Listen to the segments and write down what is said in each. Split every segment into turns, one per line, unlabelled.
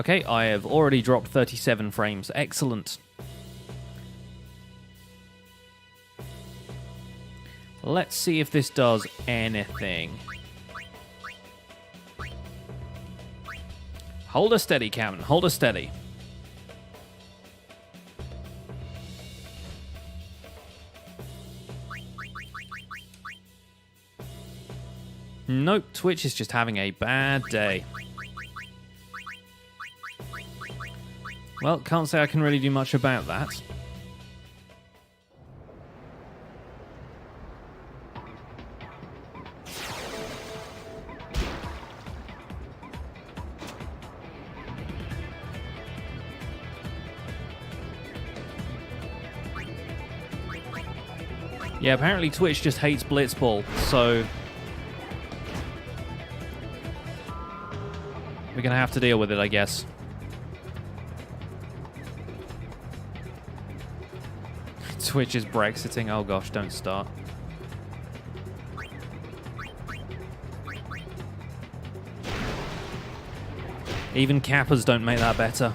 Okay, I have already dropped 37 frames. Excellent. Let's see if this does anything. Hold her steady, Captain. Hold her steady. Nope, Twitch is just having a bad day. Well, can't say I can really do much about that. Yeah, apparently Twitch just hates Blitzball, so we're gonna have to deal with it, I guess. Twitch is Brexiting. Oh gosh, don't start. Even Kappas don't make that better.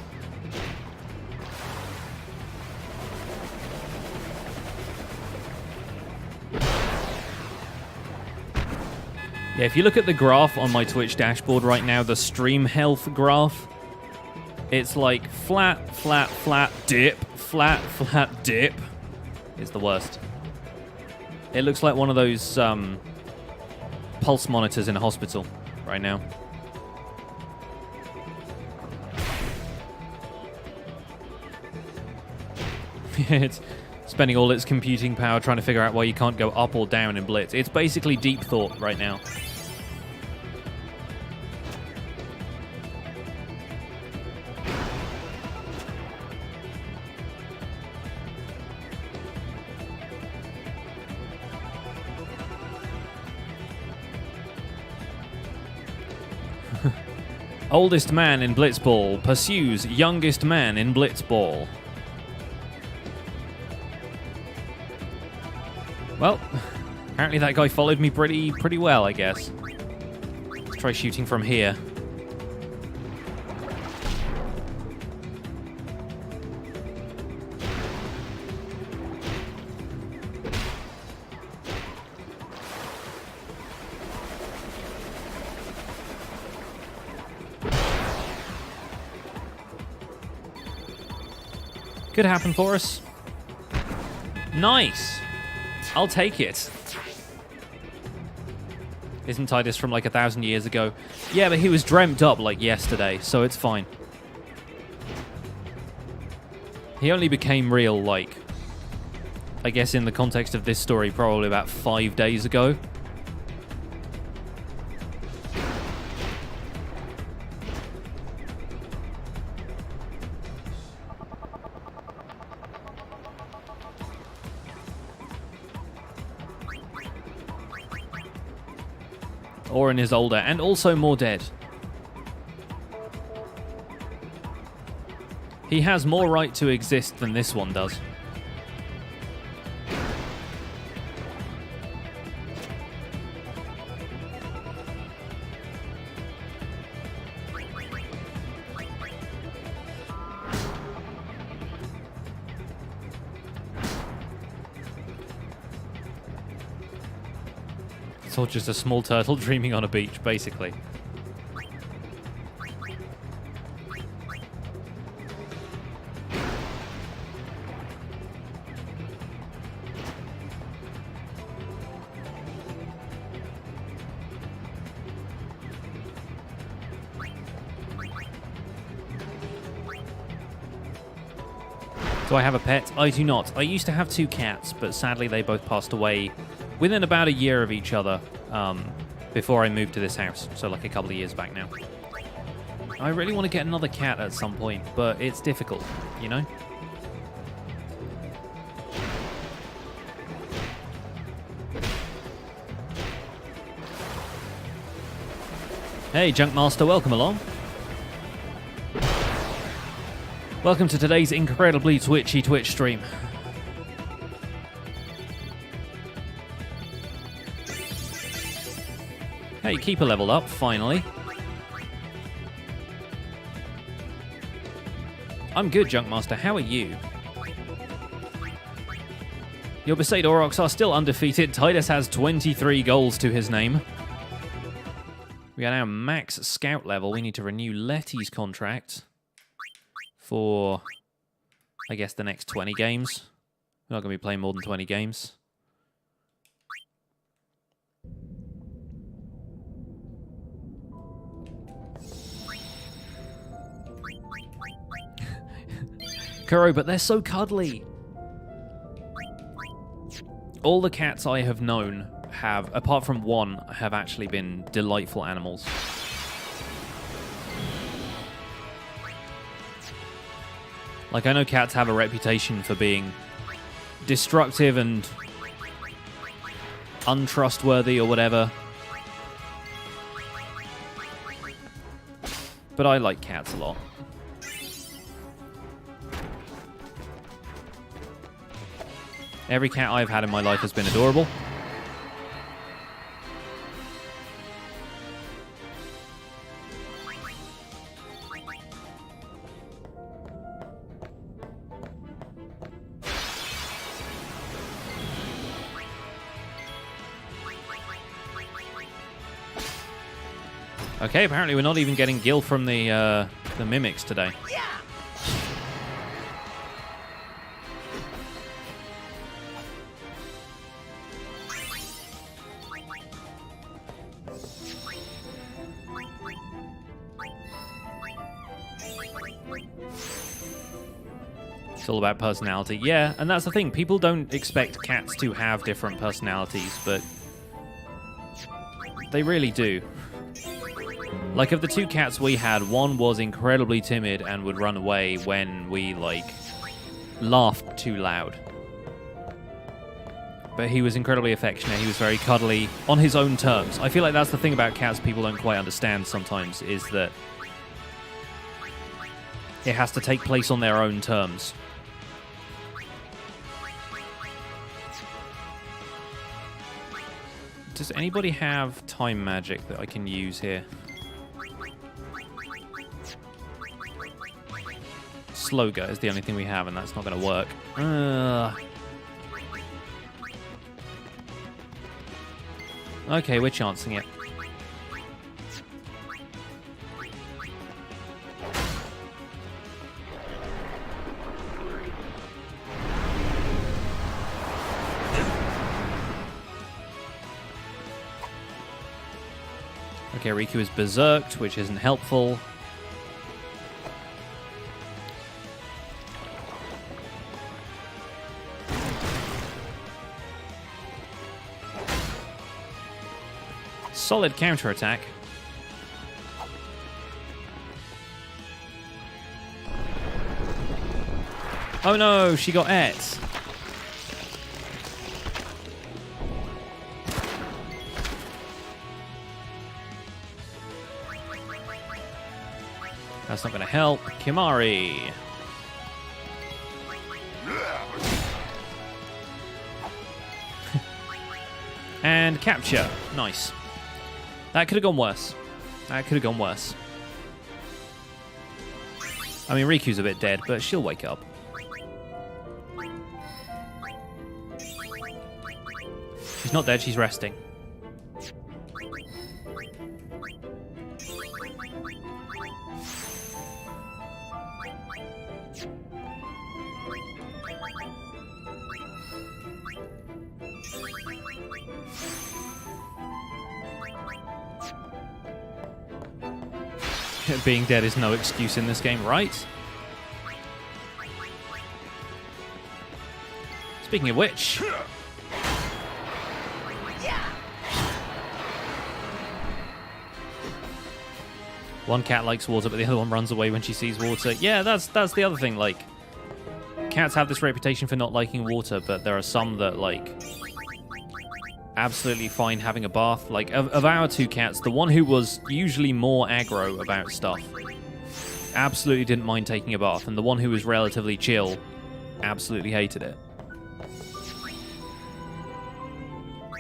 Yeah, if you look at the graph on my Twitch dashboard right now, the stream health graph, it's like flat, flat, flat, dip, flat, flat, dip. Is the worst. It looks like one of those pulse monitors in a hospital right now. It's spending all its computing power trying to figure out why you can't go up or down in Blitz. It's basically deep thought right now. Oldest man in Blitzball pursues youngest man in Blitzball. Well, apparently that guy followed me pretty well, I guess. Let's try shooting from here. Could happen for us. Nice. I'll take it. Isn't Titus from like 1,000 years ago? Yeah, but he was dreamt up like yesterday, so it's fine. He only became real, like, I guess in the context of this story, probably about 5 days ago. Orin is older and also more dead. He has more right to exist than this one does. It's all just a small turtle dreaming on a beach, basically. Do I have a pet? I do not. I used to have 2 cats, but sadly they both passed away within about a year of each other before I moved to this house, so like a couple of years back now. I really want to get another cat at some point, but it's difficult, you know? Hey, Junkmaster, welcome along. Welcome to today's incredibly twitchy Twitch stream. Hey, keeper leveled up, finally. I'm good, Junkmaster. How are you? Your Besaid Aurochs are still undefeated. Titus has 23 goals to his name. We are now max scout level. We need to renew Letty's contract for, I guess, the next 20 games. We're not going to be playing more than 20 games. Kuro, but they're so cuddly. All the cats I have known have, apart from one, have actually been delightful animals. Like, I know cats have a reputation for being destructive and untrustworthy or whatever. But I like cats a lot. Every cat I've had in my life has been adorable. Okay, apparently we're not even getting Gil from the mimics today. It's all about personality. Yeah, and that's the thing. People don't expect cats to have different personalities, but they really do. Like, of the two cats we had, one was incredibly timid and would run away when we, like, laughed too loud. But he was incredibly affectionate. He was very cuddly on his own terms. I feel like that's the thing about cats people don't quite understand sometimes, is that it has to take place on their own terms. Does anybody have time magic that I can use here? Sloga is the only thing we have, and that's not going to work. Okay, we're chancing it. Okay, Riku is berserked, which isn't helpful. Solid counterattack. Oh no, she got et. That's not going to help. Kimari. And capture. Nice. That could have gone worse. That could have gone worse. I mean, Riku's a bit dead, but she'll wake up. She's not dead, she's resting. Being dead is no excuse in this game, right? Speaking of which... One cat likes water, but the other one runs away when she sees water. Yeah, that's the other thing, like... Cats have this reputation for not liking water, but there are some that, like... absolutely fine having a bath. Like, of our two cats, the one who was usually more aggro about stuff absolutely didn't mind taking a bath, and the one who was relatively chill absolutely hated it.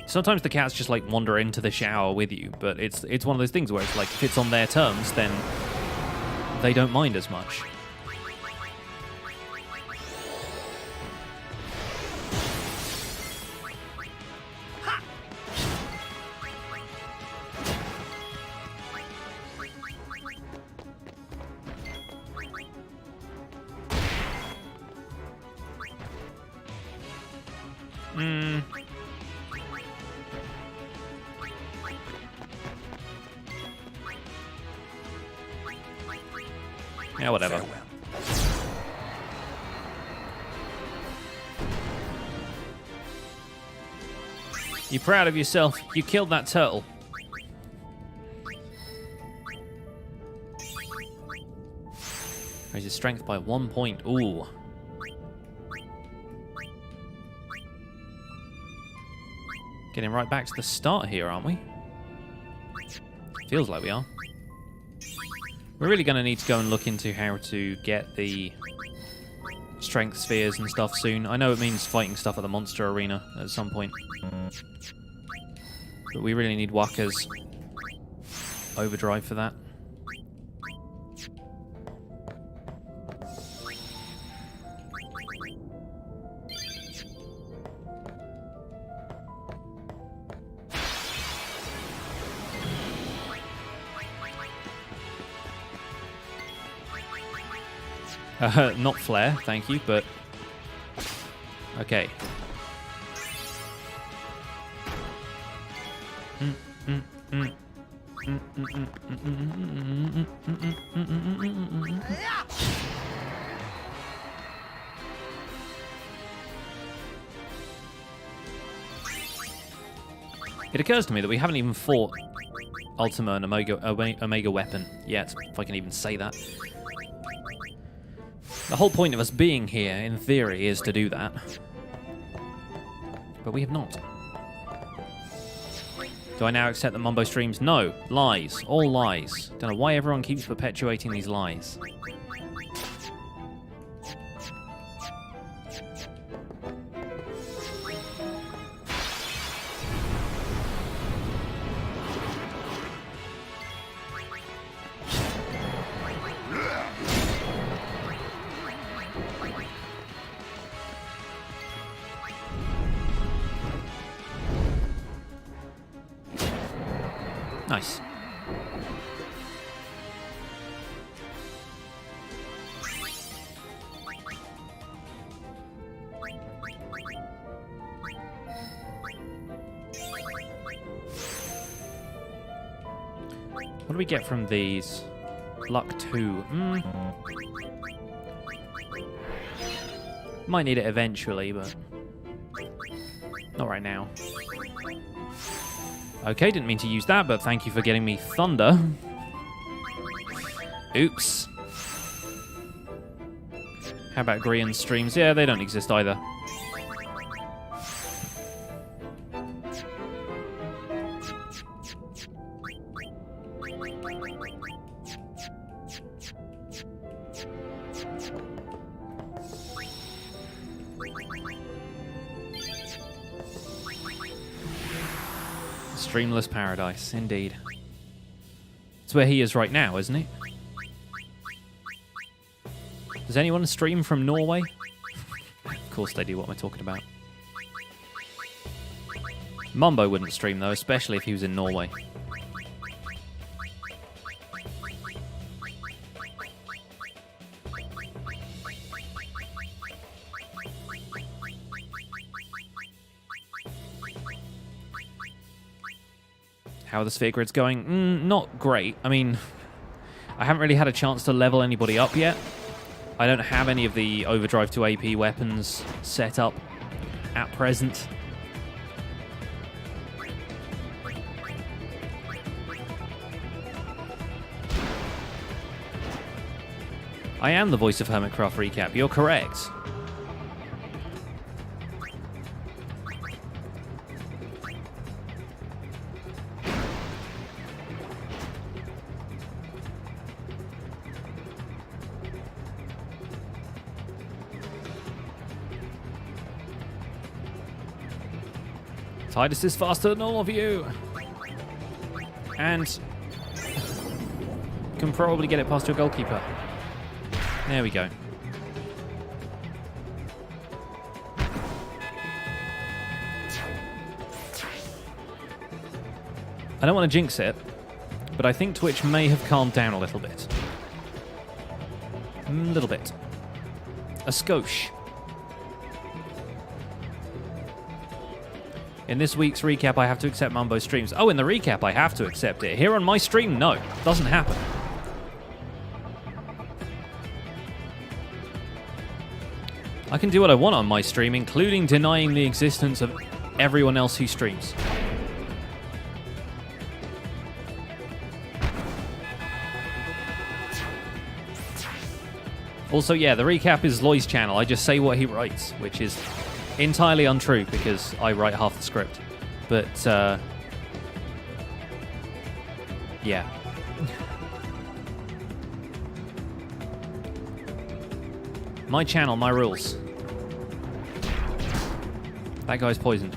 Sometimes the cats just, like, wander into the shower with you, but it's one of those things where it's like, if it's on their terms, then they don't mind as much. Yeah, whatever.
Farewell.
You proud of yourself? You killed that turtle. Raise his strength by 1 point. Ooh. Getting right back to the start here, aren't we? Feels like we are. We're really going to need to go and look into how to get the strength spheres and stuff soon. I know it means fighting stuff at the monster arena at some point. But we really need Waka's overdrive for that. Not flare, thank you, but... Okay. It occurs to me that we haven't even fought Ultima and Omega Weapon yet, if I can even say that. The whole point of us being here, in theory, is to do that. But we have not. Do I now accept the Mumbo streams? No. Lies. All lies. Don't know why everyone keeps perpetuating these lies. Nice. What do we get from these? Luck 2. Might need it eventually, but not right now. Okay, didn't mean to use that, but thank you for getting me thunder. Oops. How about Grian streams? Yeah, they don't exist either. Streamless paradise, indeed. It's where he is right now, isn't he? Does anyone stream from Norway? Of course they do, what am I talking about? Mumbo wouldn't stream though, especially if he was in Norway. How are the sphere grids going? Not great. I mean, I haven't really had a chance to level anybody up yet. I don't have any of the overdrive to AP weapons set up at present. I am the voice of Hermitcraft Recap. You're correct. Titus is faster than all of you. And can probably get it past your goalkeeper. There we go. I don't want to jinx it, but I think Twitch may have calmed down a little bit. A little bit. A skosh. In this week's recap, I have to accept Mumbo streams. Oh, in the recap, I have to accept it. Here on my stream, no. Doesn't happen. I can do what I want on my stream, including denying the existence of everyone else who streams. Also, yeah, the recap is Loy's channel. I just say what he writes, which is entirely untrue because I write half the script. But, yeah. My channel, my rules. That guy's poisoned.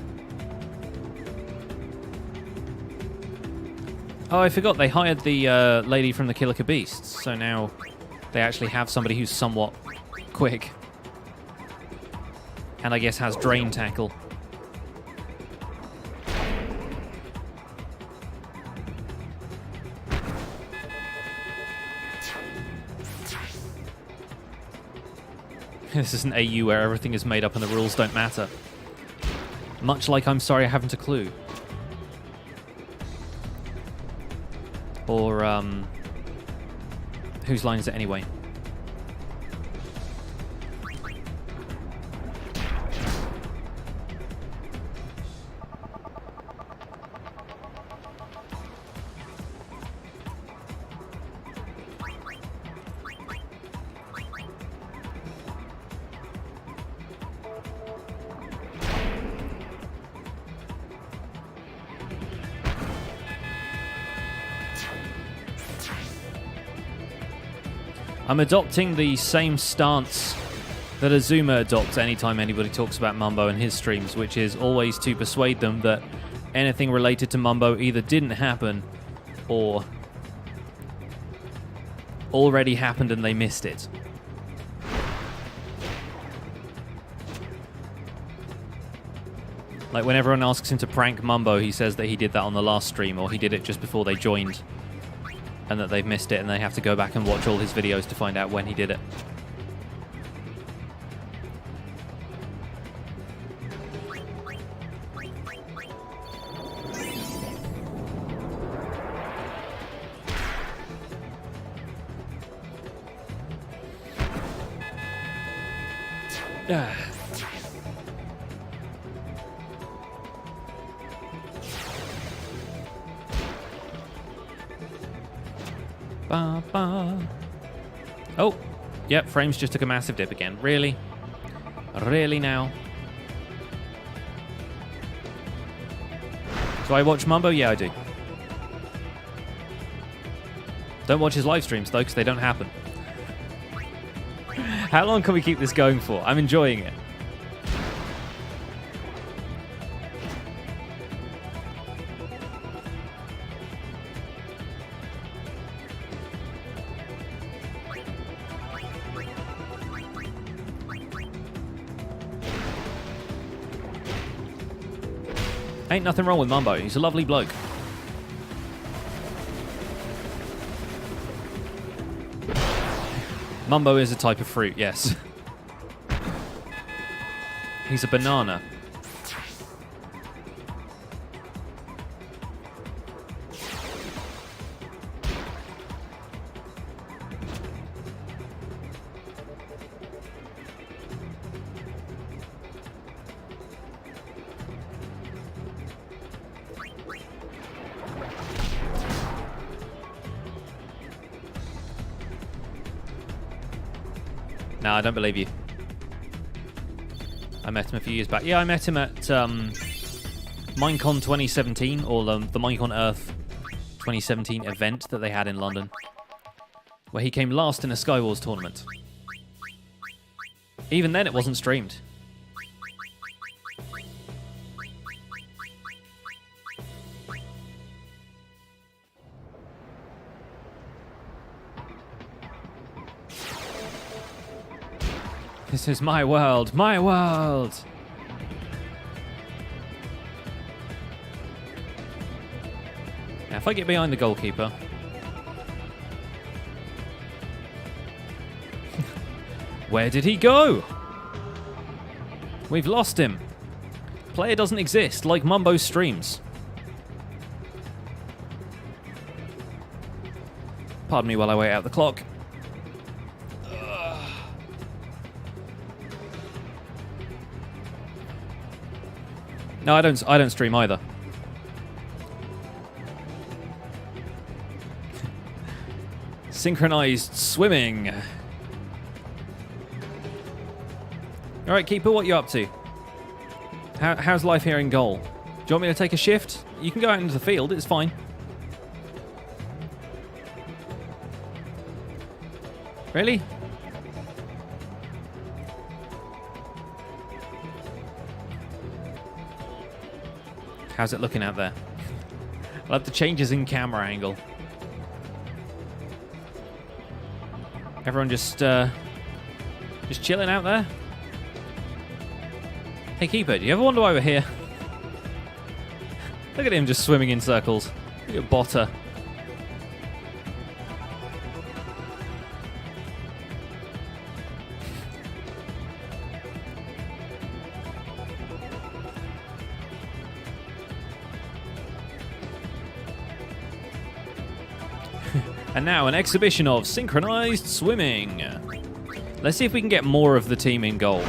Oh, I forgot they hired the lady from the Killer Beasts, so now they actually have somebody who's somewhat quick. And I guess has drain tackle. This is an AU where everything is made up and the rules don't matter. Much like I'm sorry I haven't a clue. Or, whose line is it anyway? I'm adopting the same stance that Azuma adopts anytime anybody talks about Mumbo in his streams, which is always to persuade them that anything related to Mumbo either didn't happen or already happened and they missed it. Like when everyone asks him to prank Mumbo, he says that he did that on the last stream or he did it just before they joined. And that they've missed it, and they have to go back and watch all his videos to find out when he did it. Oh, yep, frames just took a massive dip again. Really? Really now? Do I watch Mumbo? Yeah, I do. Don't watch his live streams, though, because they don't happen. How long can we keep this going for? I'm enjoying it. Ain't nothing wrong with Mumbo. He's a lovely bloke. Mumbo is a type of fruit, yes. He's a banana. No, I don't believe you. I met him a few years back. Yeah, I met him at Minecon 2017, or the Minecon Earth 2017 event that they had in London, where he came last in a Skywars tournament. Even then, it wasn't streamed. This is my world, my world! Now, if I get behind the goalkeeper... Where did he go? We've lost him. Player doesn't exist, like Mumbo's streams. Pardon me while I wait out the clock. No, I don't stream either. Synchronized swimming. All right, Keeper, what you up to? How's life here in goal? Do you want me to take a shift? You can go out into the field, it's fine. Really? How's it looking out there? I love the changes in camera angle. Everyone just chilling out there? Hey, Keeper, do you ever wonder why we're here? Look at him just swimming in circles. Look at Botter. And now an exhibition of synchronized swimming. Let's see if we can get more of the team in goal.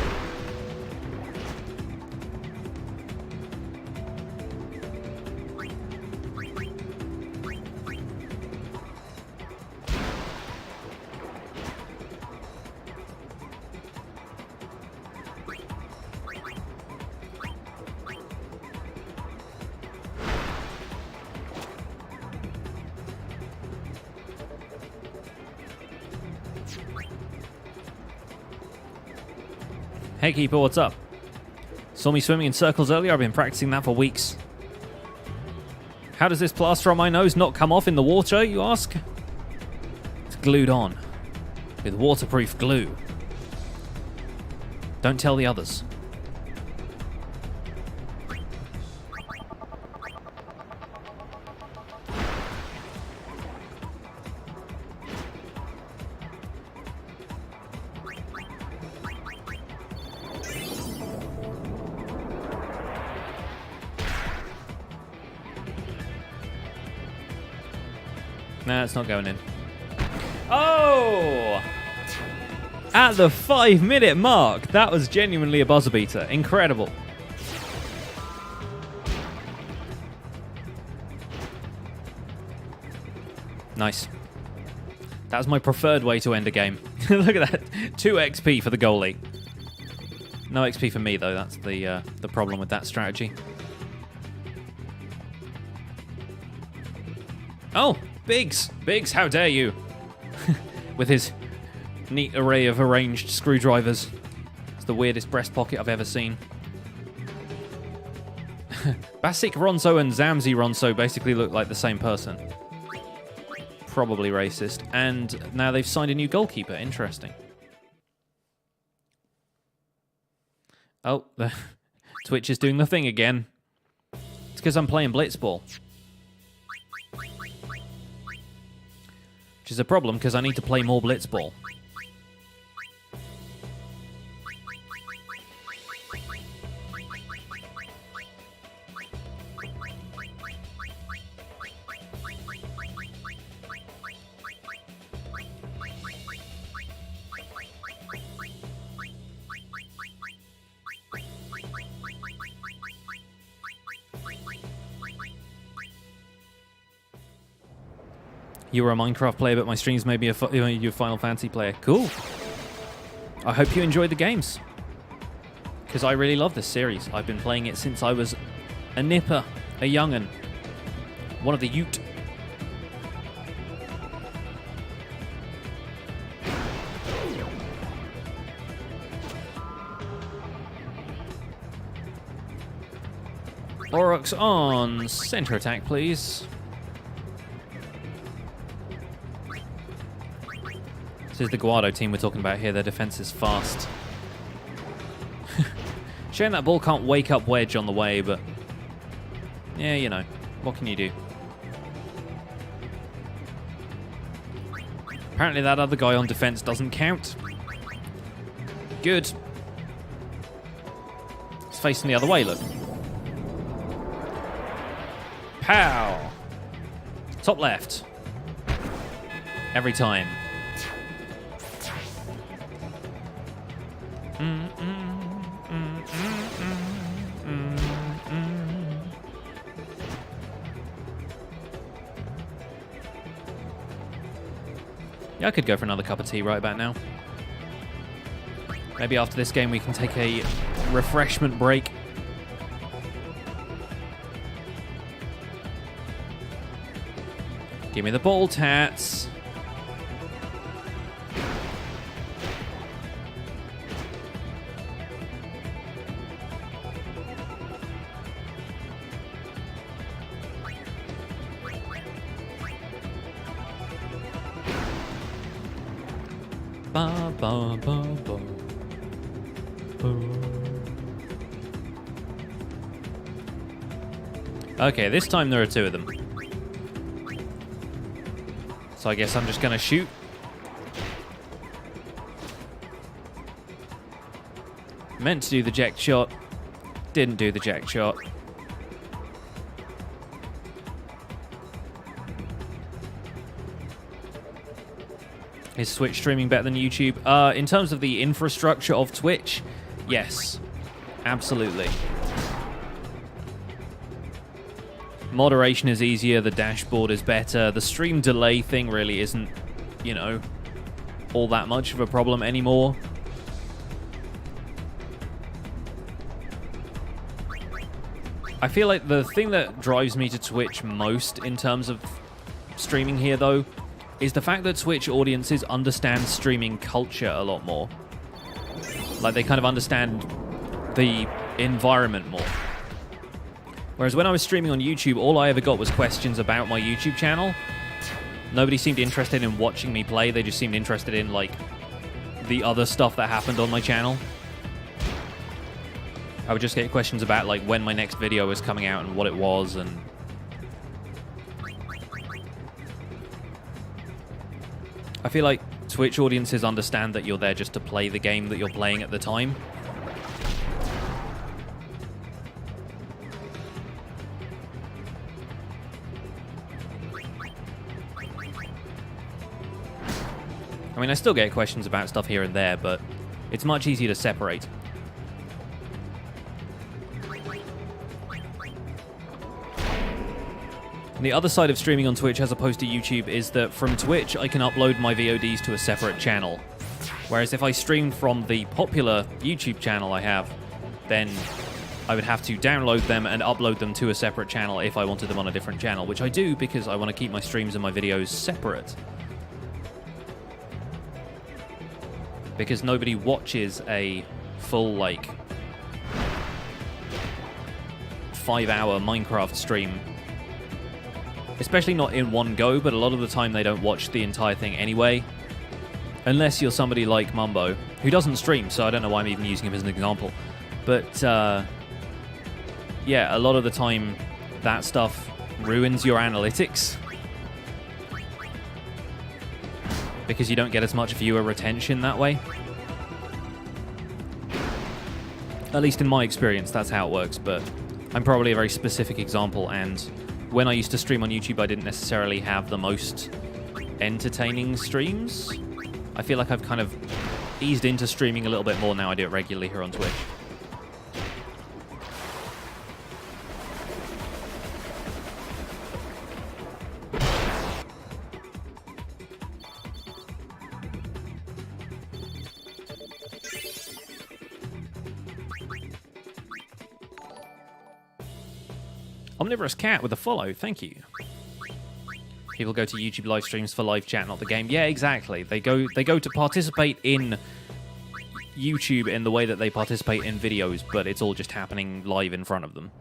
Hey Keeper, what's up? Saw me swimming in circles earlier, I've been practicing that for weeks. How does this plaster on my nose not come off in the water, you ask? It's glued on with waterproof glue. Don't tell the others. Nah, it's not going in. Oh! At the 5-minute mark, that was genuinely a buzzer beater. Incredible. Nice. That was my preferred way to end a game. Look at that. 2 XP for the goalie. No XP for me, though. That's the problem with that strategy. Oh! Biggs! Biggs, how dare you! With his neat array of arranged screwdrivers. It's the weirdest breast pocket I've ever seen. Basic Ronso and Zamzi Ronso basically look like the same person. Probably racist. And now they've signed a new goalkeeper. Interesting. Oh, Twitch is doing the thing again. It's because I'm playing Blitzball. Which is a problem, because I need to play more Blitzball. You were a Minecraft player, but my streams made me a Final Fantasy player. Cool. I hope you enjoyed the games. Because I really love this series. I've been playing it since I was a nipper, a young'un. One of the Ute. Aurochs on center attack, please. This is the Guado team we're talking about here. Their defense is fast. Shame that ball can't wake up Wedge on the way, but yeah, you know, what can you do? Apparently that other guy on defense doesn't count. Good. It's facing the other way, look. Pow! Top left. Every time. Yeah, I could go for another cup of tea right about now. Maybe after this game we can take a refreshment break. Give me the ball, tats. Ba, ba, ba, ba. Okay, this time there are two of them. So I guess I'm just gonna shoot. Meant to do the jack shot. Didn't do the jack shot. Is Twitch streaming better than YouTube? In terms of the infrastructure of Twitch, yes. Absolutely. Moderation is easier, the dashboard is better. The stream delay thing really isn't, you know, all that much of a problem anymore. I feel like the thing that drives me to Twitch most in terms of streaming here, though, is the fact that Twitch audiences understand streaming culture a lot more. Like, they kind of understand the environment more. Whereas when I was streaming on YouTube, all I ever got was questions about my YouTube channel. Nobody seemed interested in watching me play. They just seemed interested in, like, the other stuff that happened on my channel. I would just get questions about, like, when my next video was coming out and what it was, and... I feel like Twitch audiences understand that you're there just to play the game that you're playing at the time. I mean, I still get questions about stuff here and there, but it's much easier to separate. And the other side of streaming on Twitch as opposed to YouTube is that from Twitch, I can upload my VODs to a separate channel. Whereas if I streamed from the popular YouTube channel I have, then I would have to download them and upload them to a separate channel if I wanted them on a different channel, which I do because I want to keep my streams and my videos separate. Because nobody watches a full, like, 5-hour Minecraft stream. Especially not in one go, but a lot of the time they don't watch the entire thing anyway. Unless you're somebody like Mumbo, who doesn't stream, so I don't know why I'm even using him as an example. But, yeah, a lot of the time that stuff ruins your analytics. Because you don't get as much viewer retention that way. At least in my experience, that's how it works, but I'm probably a very specific example, and when I used to stream on YouTube, I didn't necessarily have the most entertaining streams. I feel like I've kind of eased into streaming a little bit more now. I do it regularly here on Twitch. Omnivorous Cat with a follow, thank you. People go to YouTube live streams for live chat, not the game. Yeah, exactly. They go to participate in YouTube in the way that they participate in videos, but it's all just happening live in front of them.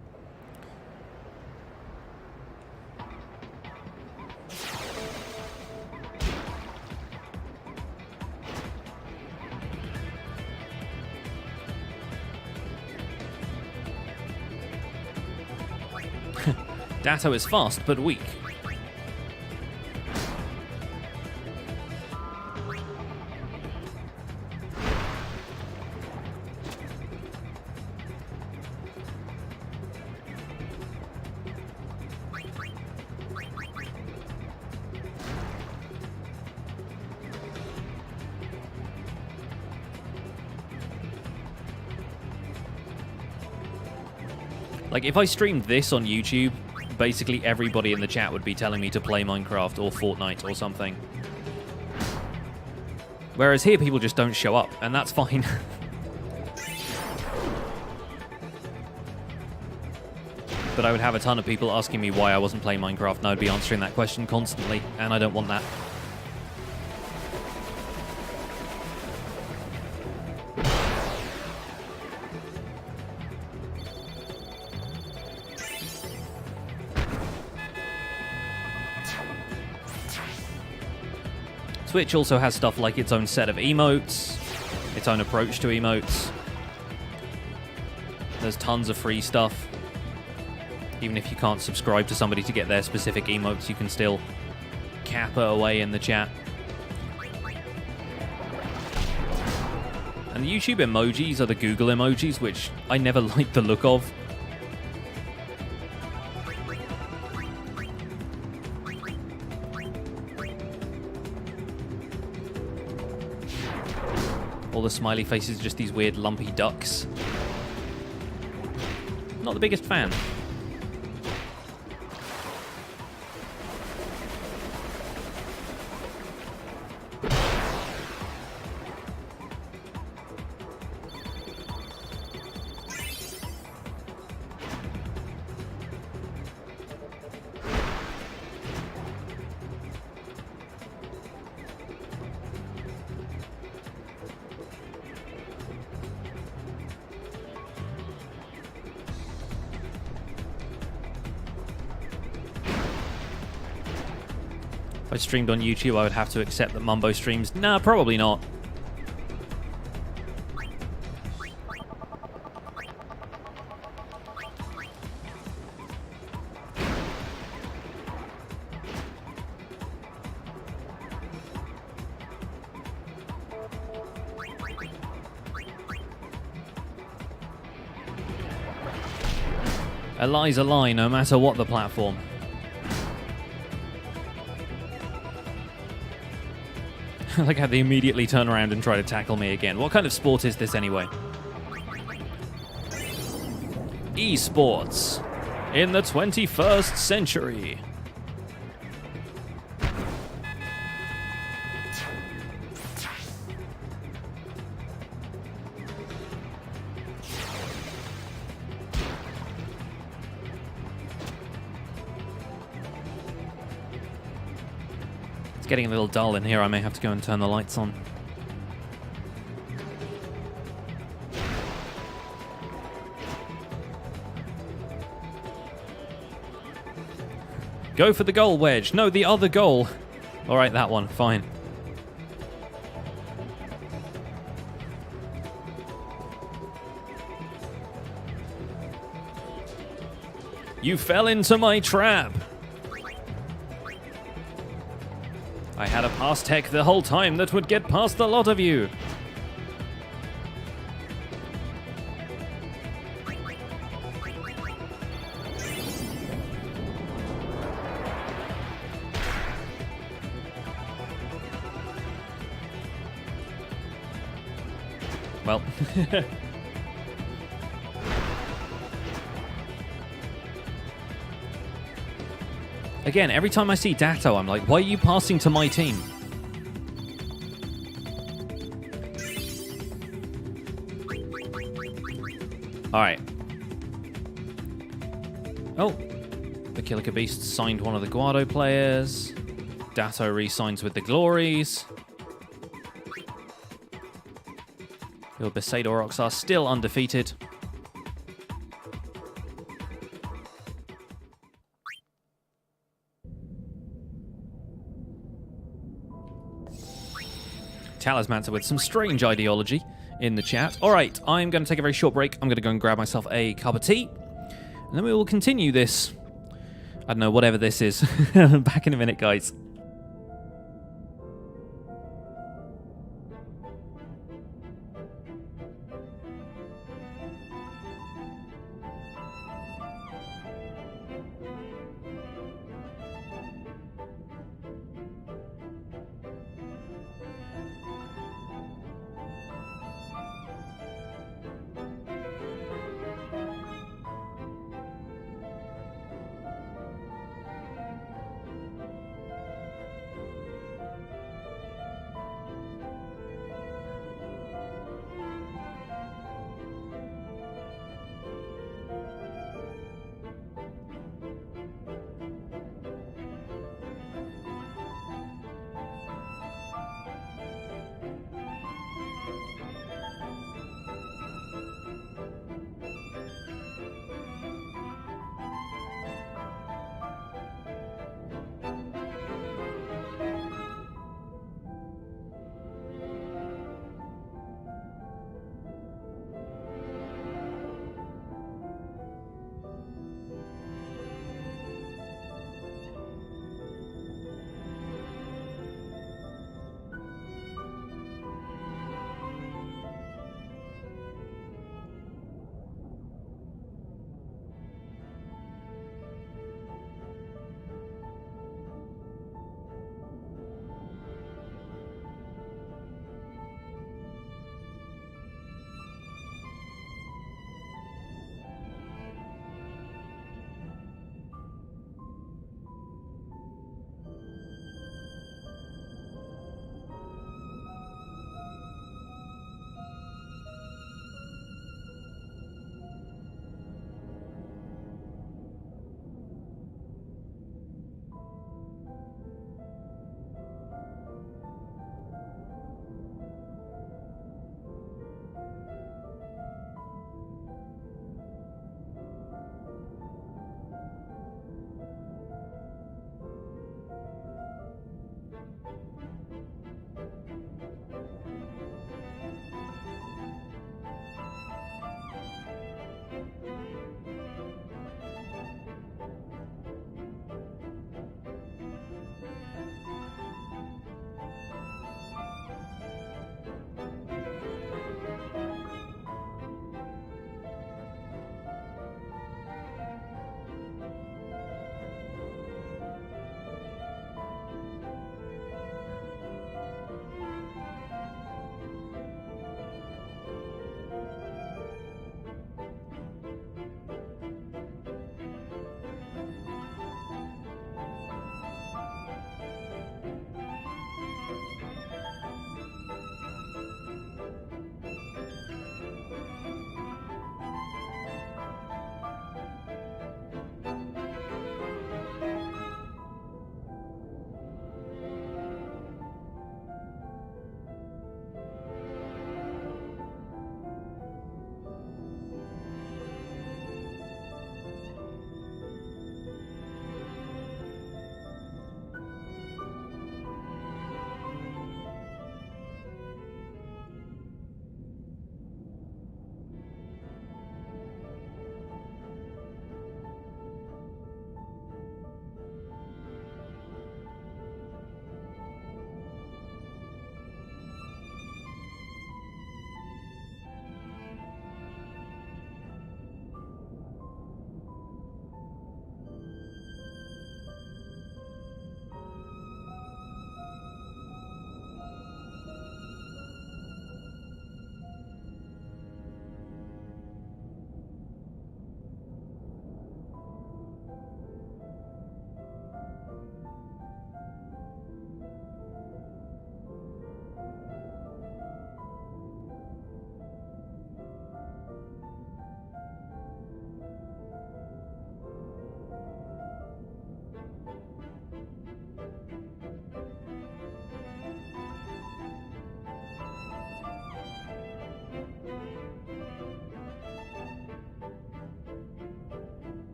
Datto is fast, but weak. Like, if I streamed this on YouTube, basically everybody in the chat would be telling me to play Minecraft or Fortnite or something. Whereas here, people just don't show up, and that's fine. But I would have a ton of people asking me why I wasn't playing Minecraft, and I would be answering that question constantly, and I don't want that. Twitch also has stuff like its own set of emotes, its own approach to emotes. There's tons of free stuff. Even if you can't subscribe to somebody to get their specific emotes, you can still capper away in the chat. And the YouTube emojis are the Google emojis, which I never liked the look of. All the smiley faces are just these weird lumpy ducks. Not the biggest fan. If I streamed on YouTube, I would have to accept that Mumbo streams. Nah, probably not. A lie's a lie, no matter what the platform. I like how they immediately turn around and try to tackle me again. What kind of sport is this anyway? Esports in the 21st century. It's getting a little dull in here. I may have to go and turn the lights on. Go for the goal, Wedge. No, the other goal. All right, that one. Fine. You fell into my trap. I had a past tech the whole time that would get past the lot of you. Well. Again, every time I see Datto, I'm like, why are you passing to my team? Alright. Oh. The Killer Beast signed one of the Guado players. Datto re-signs with the Glories. Your Besadorox are still undefeated. Talismancer with some strange ideology in the chat. All right, I'm going to take a very short break. I'm going to go and grab myself a cup of tea. And then we will continue this. I don't know, whatever this is. Back in a minute, guys.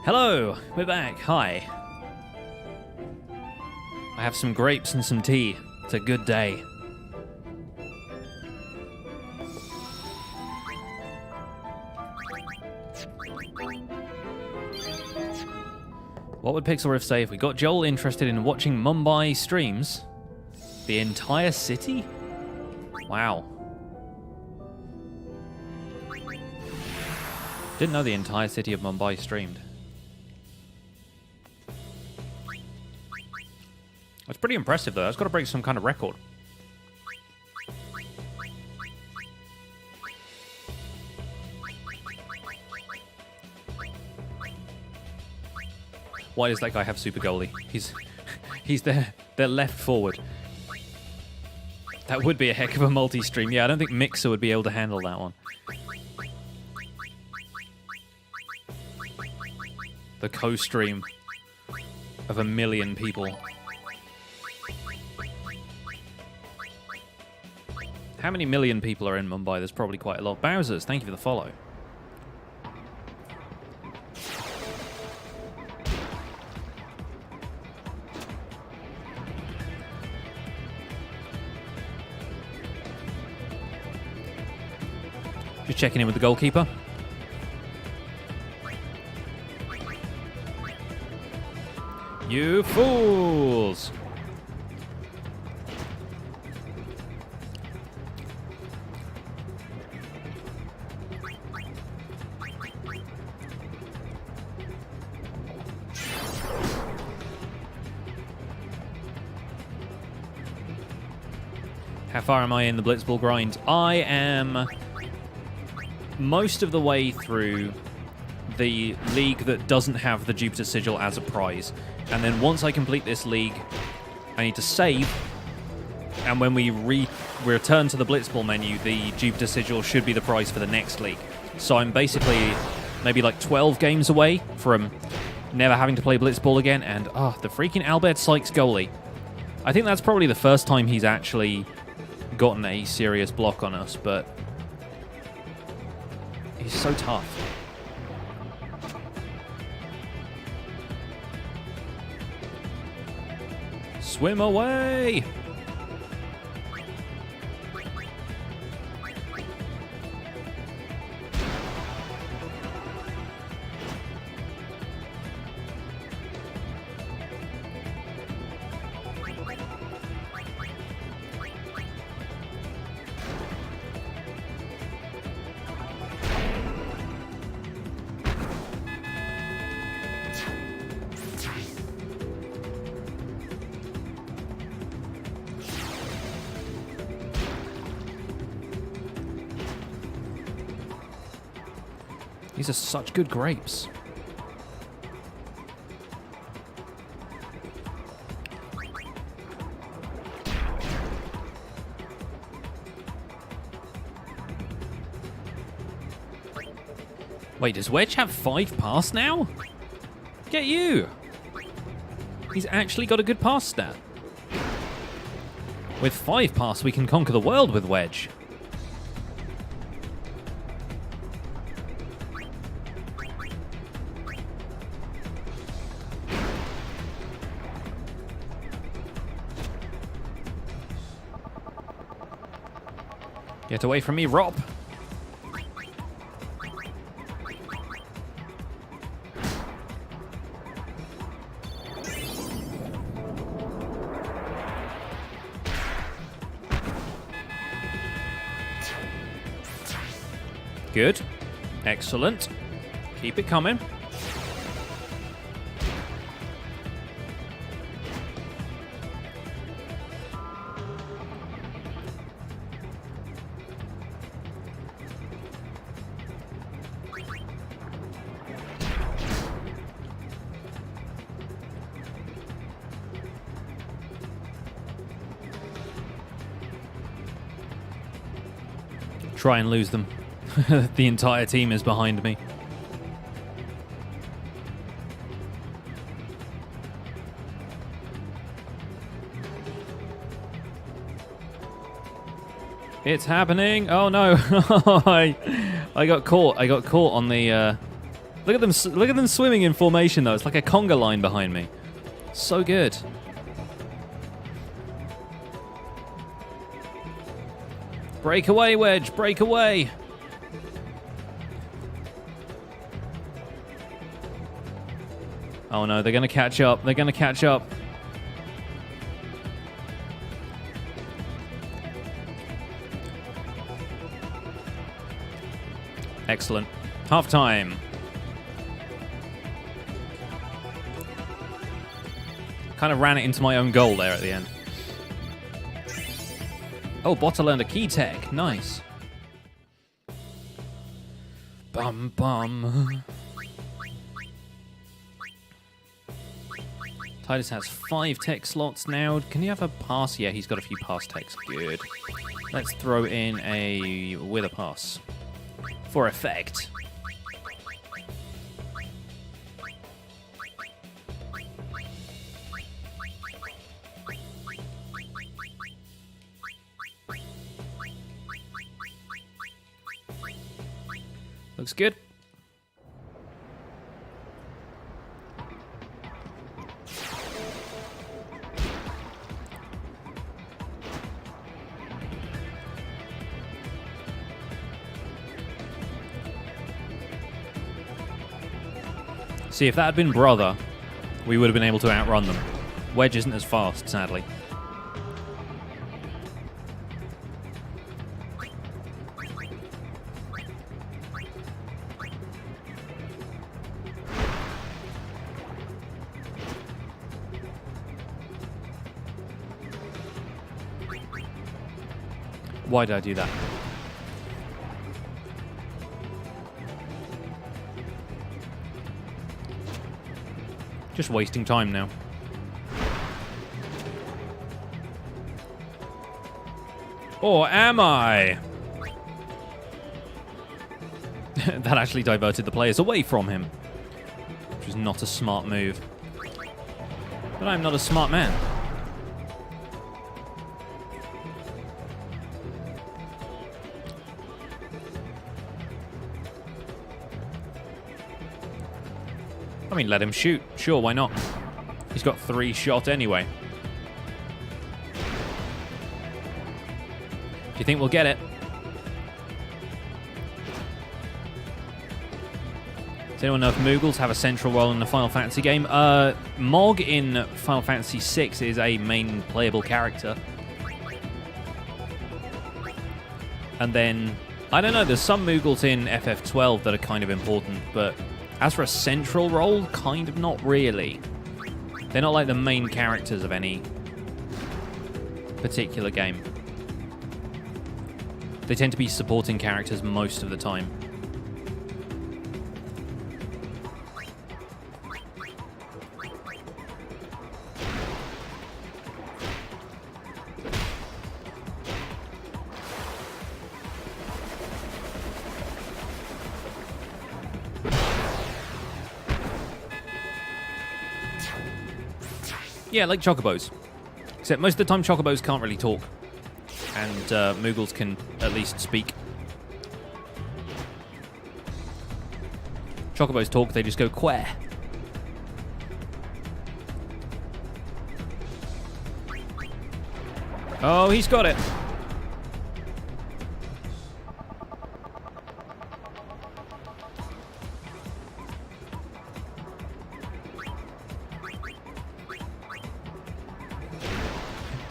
Hello, we're back. Hi. I have some grapes and some tea. It's a good day. What would Pixel Riff say if we got Joel interested in watching Mumbai streams? The entire city? Wow. Didn't know the entire city of Mumbai streamed. That's pretty impressive, though. That's got to break some kind of record. Why does that guy have super goalie? He's their left forward. That would be a heck of a multi-stream. Yeah, I don't think Mixer would be able to handle that one. The co-stream of 1 million people. How many million people are in Mumbai? There's probably quite a lot. Bowsers, thank you for the follow. Just checking in with the goalkeeper. You fools! How far am I in the Blitzball grind? I am most of the way through the league that doesn't have the Jupiter Sigil as a prize. And then once I complete this league, I need to save. And when we return to the Blitzball menu, the Jupiter Sigil should be the prize for the next league. So I'm basically maybe like 12 games away from never having to play Blitzball again. And, the freaking Albert Sykes goalie. I think that's probably the first time he's actually gotten a serious block on us, but he's so tough. Swim away! These are such good grapes. Wait, does Wedge have 5 pass now? Get you! He's actually got a good pass stat. With 5 pass, we can conquer the world with Wedge. Get away from me, Rob. Good. Excellent. Keep it coming. Try and lose them. The entire team is behind me. It's happening. Oh no. I got caught. I got caught on the Look at them! Look at them swimming in formation though. It's like a conga line behind me. So good. Break away, Wedge! Break away! Oh no, they're gonna catch up. They're gonna catch up. Excellent. Half time. Kind of ran it into my own goal there at the end. Oh, Botta learned a key tech. Nice. Bum bum. Titus has 5 tech slots now. Can he have a pass? Yeah, he's got a few pass techs. Good. Let's throw in a wither pass. For effect. Looks good. See, if that had been Brother, we would have been able to outrun them. Wedge isn't as fast, sadly. Why did I do that? Just wasting time now. Or am I? That actually diverted the players away from him, which was not a smart move. But I'm not a smart man. I mean, let him shoot. Sure, why not? He's got 3 shot anyway. Do you think we'll get it? Does anyone know if Moogles have a central role in the Final Fantasy game? Mog in Final Fantasy VI is a main playable character. And then, I don't know, there's some Moogles in FF12 that are kind of important, but as for a central role, kind of not really. They're not like the main characters of any particular game. They tend to be supporting characters most of the time. Yeah, like Chocobos. Except most of the time Chocobos can't really talk. And Moogles can at least speak. Chocobos talk, they just go quare. Oh, he's got it.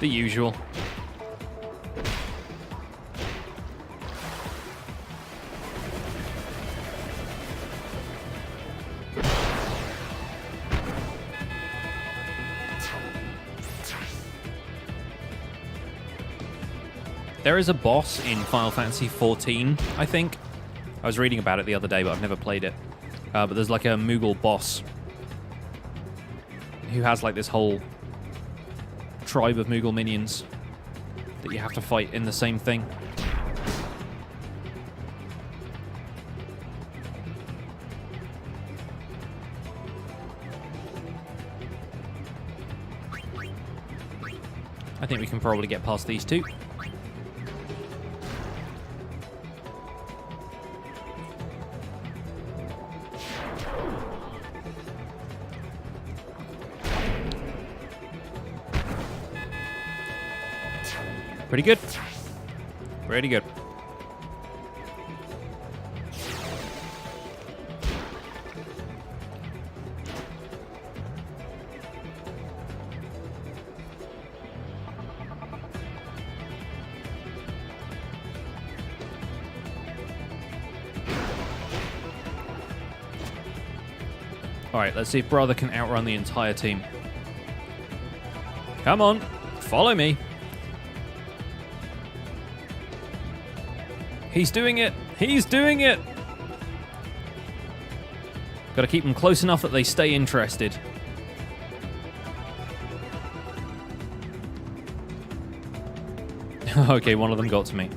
The usual. There is a boss in Final Fantasy XIV, I think. I was reading about it the other day, but I've never played it. But there's like a Moogle boss who has like this whole tribe of Moogle minions that you have to fight in the same thing. I think we can probably get past these two. Pretty good. Pretty good. Alright, let's see if Brother can outrun the entire team. Come on, follow me. He's doing it! He's doing it! Gotta keep them close enough that they stay interested. Okay, one of them got to me.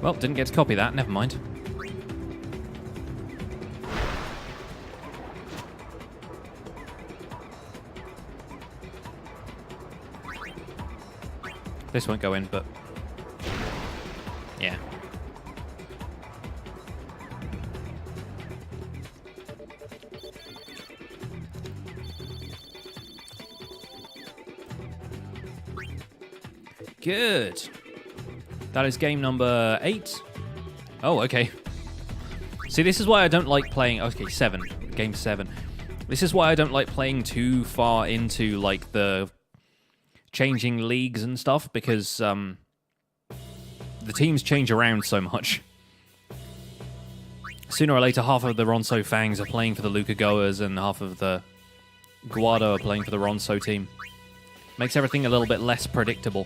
Well, didn't get to copy that, never mind. This won't go in, but... yeah. Good. That is game number 8. Oh, okay. See, this is why I don't like playing... okay, 7. Game 7. This is why I don't like playing too far into, like, the changing leagues and stuff, because the teams change around so much. Sooner or later, half of the Ronso Fangs are playing for the Luca Goers, and half of the Guado are playing for the Ronso team. Makes everything a little bit less predictable.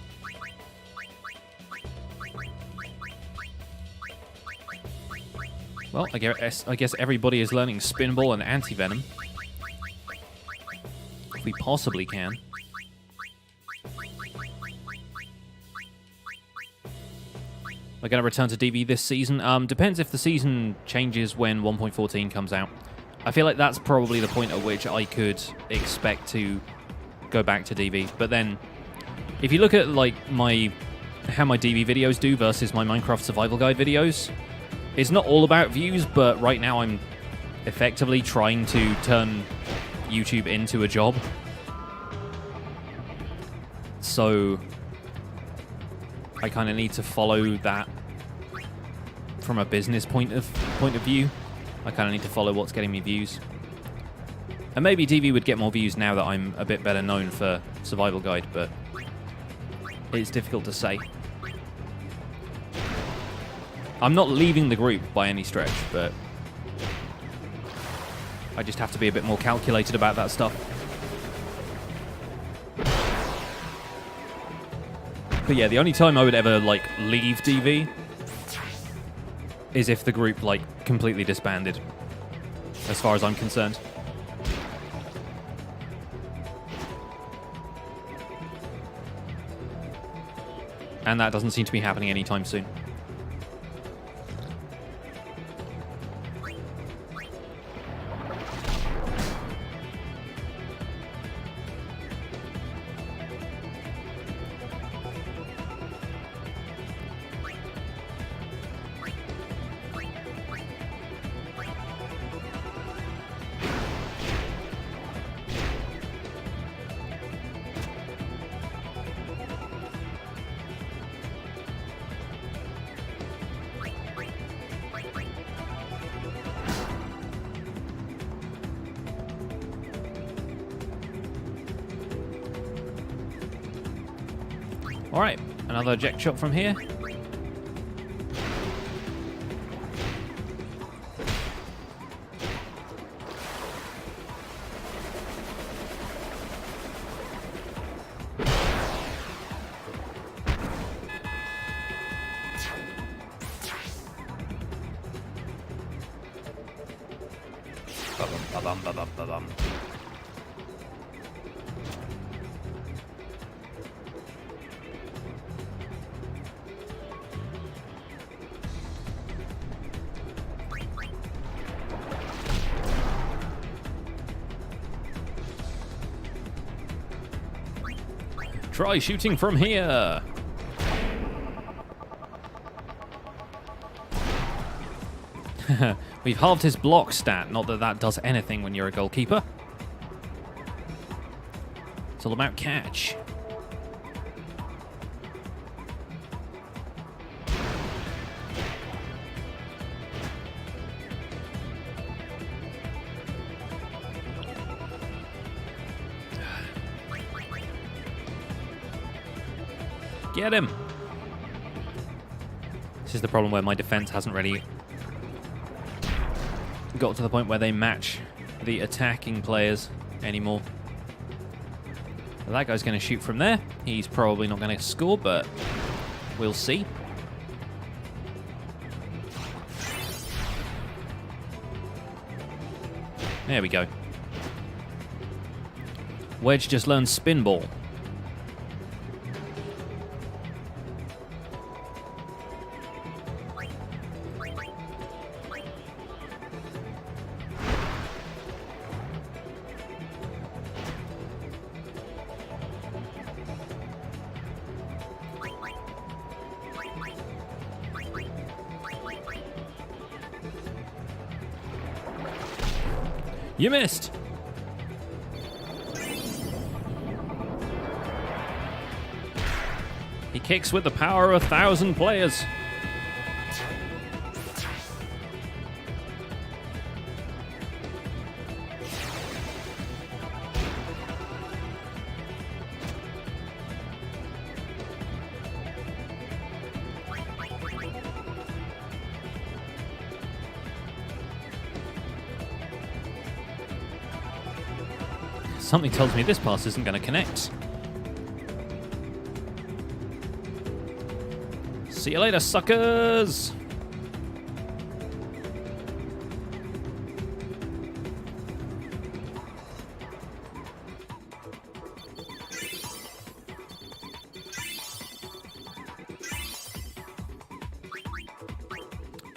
Well, I guess everybody is learning Spinball and Anti-Venom. If we possibly can. We're going to return to DB this season. Depends if the season changes when 1.14 comes out. I feel like that's probably the point at which I could expect to go back to DB. But then, if you look at like how my DB videos do versus my Minecraft Survival Guide videos, it's not all about views, but right now I'm effectively trying to turn YouTube into a job. So I kind of need to follow that from a business point of view. I kind of need to follow what's getting me views. And maybe DB would get more views now that I'm a bit better known for Survival Guide, but it's difficult to say. I'm not leaving the group by any stretch, but I just have to be a bit more calculated about that stuff. But yeah, the only time I would ever, like, leave DV is if the group, like, completely disbanded, as far as I'm concerned. And that doesn't seem to be happening anytime soon. Alright, another eject shot from here. Ba-bum, ba-bum, ba-bum, ba-bum. Try shooting from here. We've halved his block stat. Not that that does anything when you're a goalkeeper. It's all about catch. Get him! This is the problem where my defense hasn't really got to the point where they match the attacking players anymore. Well, that guy's going to shoot from there. He's probably not going to score, but we'll see. There we go. Wedge just learned spin ball. You missed! He kicks with the power of 1,000 players. Something tells me this pass isn't going to connect. See you later, suckers!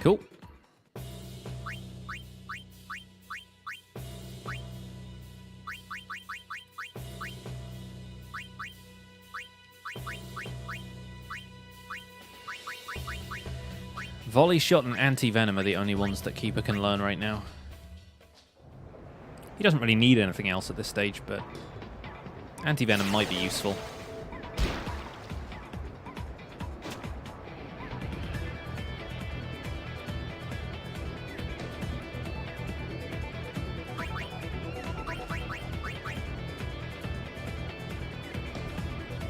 Cool. Volley shot and anti-venom are the only ones that Keeper can learn right now. He doesn't really need anything else at this stage, but anti-venom might be useful.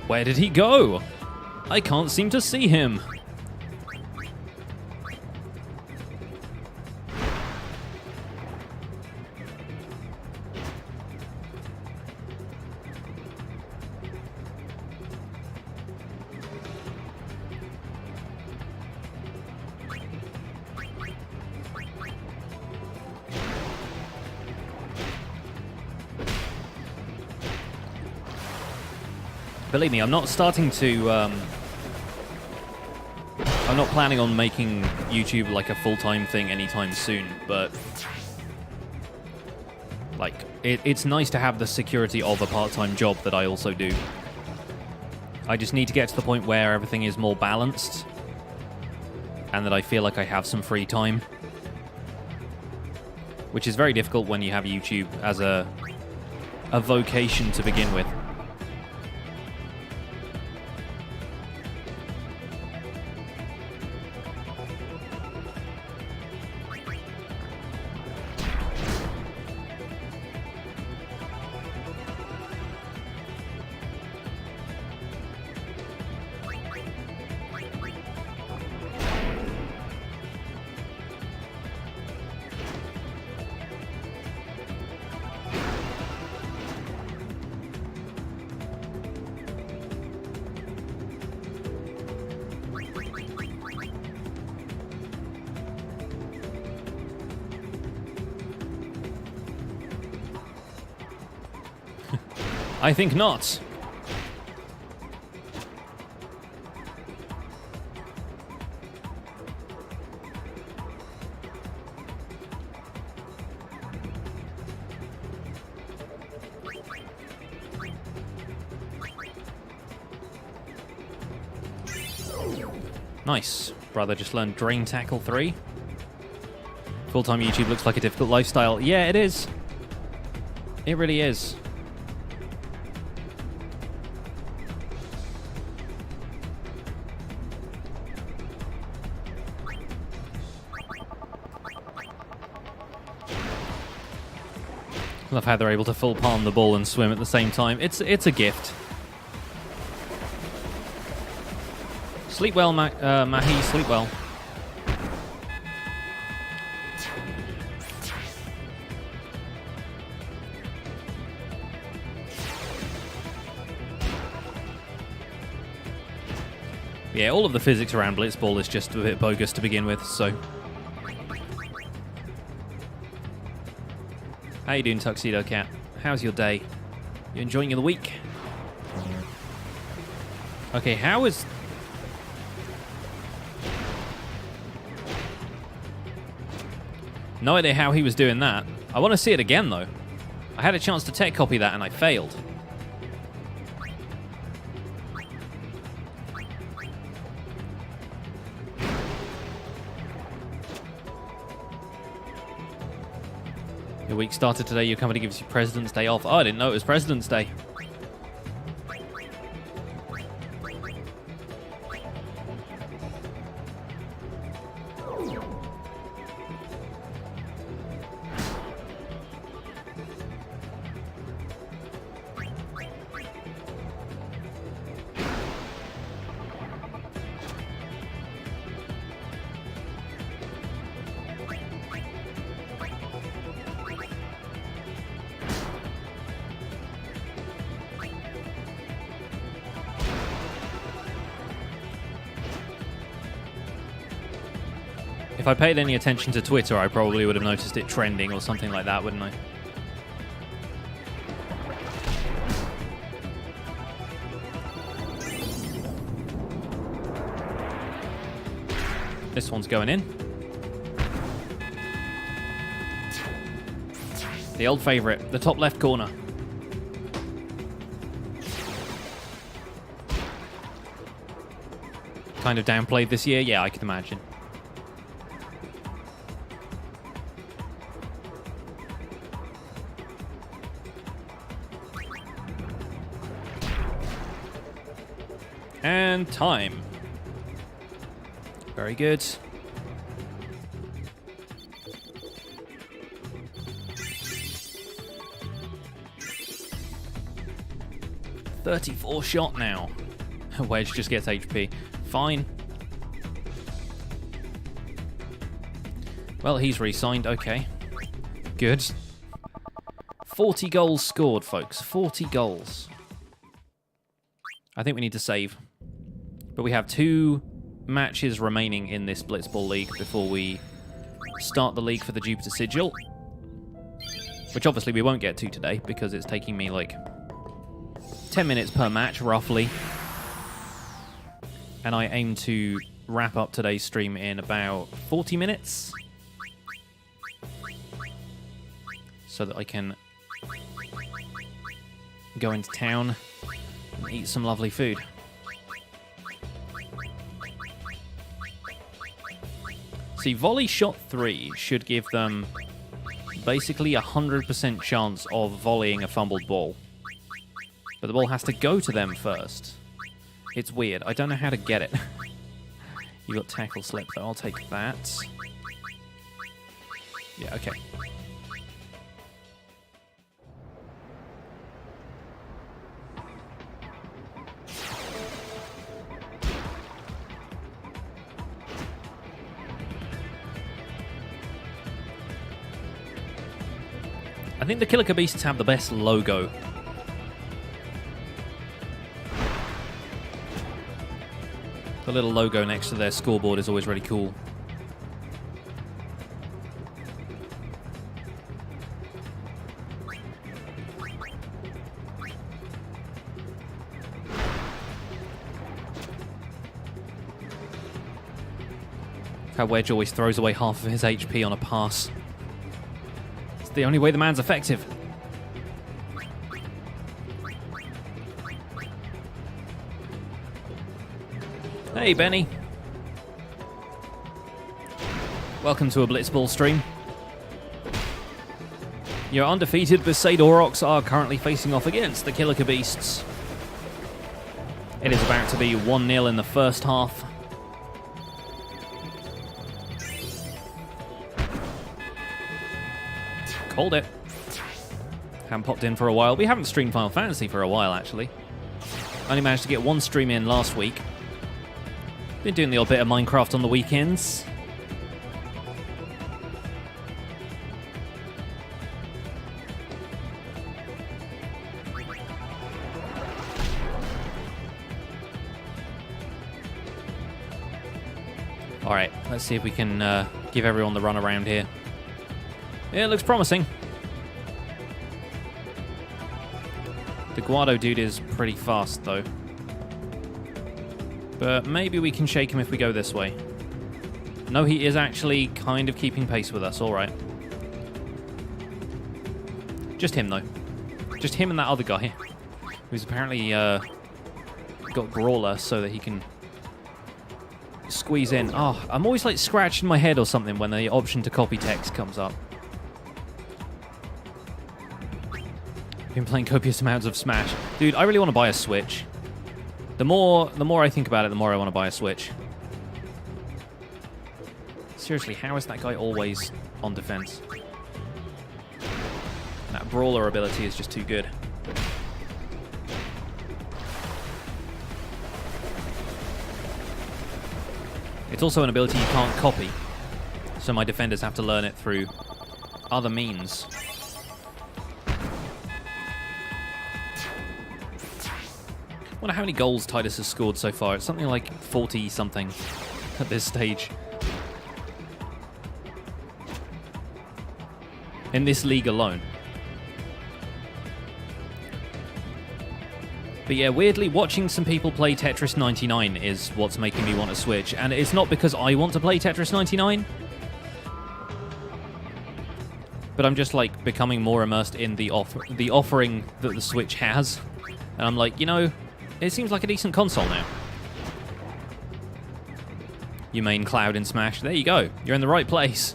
Where did he go? I can't seem to see him. Believe me, I'm not starting to, I'm not planning on making YouTube like a full-time thing anytime soon, but like, it's nice to have the security of a part-time job that I also do. I just need to get to the point where everything is more balanced and that I feel like I have some free time, which is very difficult when you have YouTube as a vocation to begin with. I think not. Nice. Brother just learned Drain Tackle 3. Full-time YouTube looks like a difficult lifestyle. Yeah, it is. It really is. Love how they're able to full palm the ball and swim at the same time. It's a gift. Sleep well, Mahi. Sleep well. Yeah, all of the physics around Blitzball is just a bit bogus to begin with, so... How you doing, Tuxedo Cat? How's your day? You enjoying the week? Okay, how is... No idea how he was doing that. I want to see it again, though. I had a chance to tech copy that, and I failed. Your week started today, your company gives you President's Day off. Oh, I didn't know it was President's Day. If I paid any attention to Twitter, I probably would have noticed it trending or something like that, wouldn't I? This one's going in. The old favorite, the top left corner. Kind of downplayed this year? Yeah, I can imagine. And time. Very good. .34 shot now. Wedge just gets HP. Fine. Well, he's re-signed. Okay. Good. 40 goals scored, folks. 40 goals. I think we need to save. But we have 2 matches remaining in this Blitzball League before we start the league for the Jupiter Sigil. Which obviously we won't get to today because it's taking me like 10 minutes per match, roughly. And I aim to wrap up today's stream in about 40 minutes. So that I can go into town and eat some lovely food. See, volley shot 3 should give them basically 100% chance of volleying a fumbled ball. But the ball has to go to them first. It's weird. I don't know how to get it. You got tackle slip, though. I'll take that. Yeah, okay. I think the Killer Beasts have the best logo. The little logo next to their scoreboard is always really cool. How Wedge always throws away half of his HP on a pass. The only way the man's effective. Hey, Benny. Welcome to a Blitzball stream. Your undefeated Besaid Aurochs are currently facing off against the Killer Beasts. It is about to be 1-0 in the first half. Called it. Haven't popped in for a while. We haven't streamed Final Fantasy for a while, actually. Only managed to get one stream in last week. Been doing the odd bit of Minecraft on the weekends. Alright, let's see if we can give everyone the run around here. Yeah, it looks promising. The Guado dude is pretty fast, though. But maybe we can shake him if we go this way. No, he is actually kind of keeping pace with us, alright. Just him, though. Just him and that other guy, who's apparently got Brawler so that he can squeeze in. Oh, I'm always like scratching my head or something when the option to copy text comes up. Been playing copious amounts of Smash. Dude, I really want to buy a Switch. The more I think about it, the more I want to buy a Switch. Seriously, how is that guy always on defense? That Brawler ability is just too good. It's also an ability you can't copy, so my defenders have to learn it through other means. I wonder how many goals Titus has scored so far. It's something like 40-something at this stage. In this league alone. But yeah, weirdly, watching some people play Tetris 99 is what's making me want to switch. And it's not because I want to play Tetris 99. But I'm just, like, becoming more immersed in the offering that the Switch has. And I'm like, you know, it seems like a decent console now. You main Cloud in Smash. There you go. You're in the right place.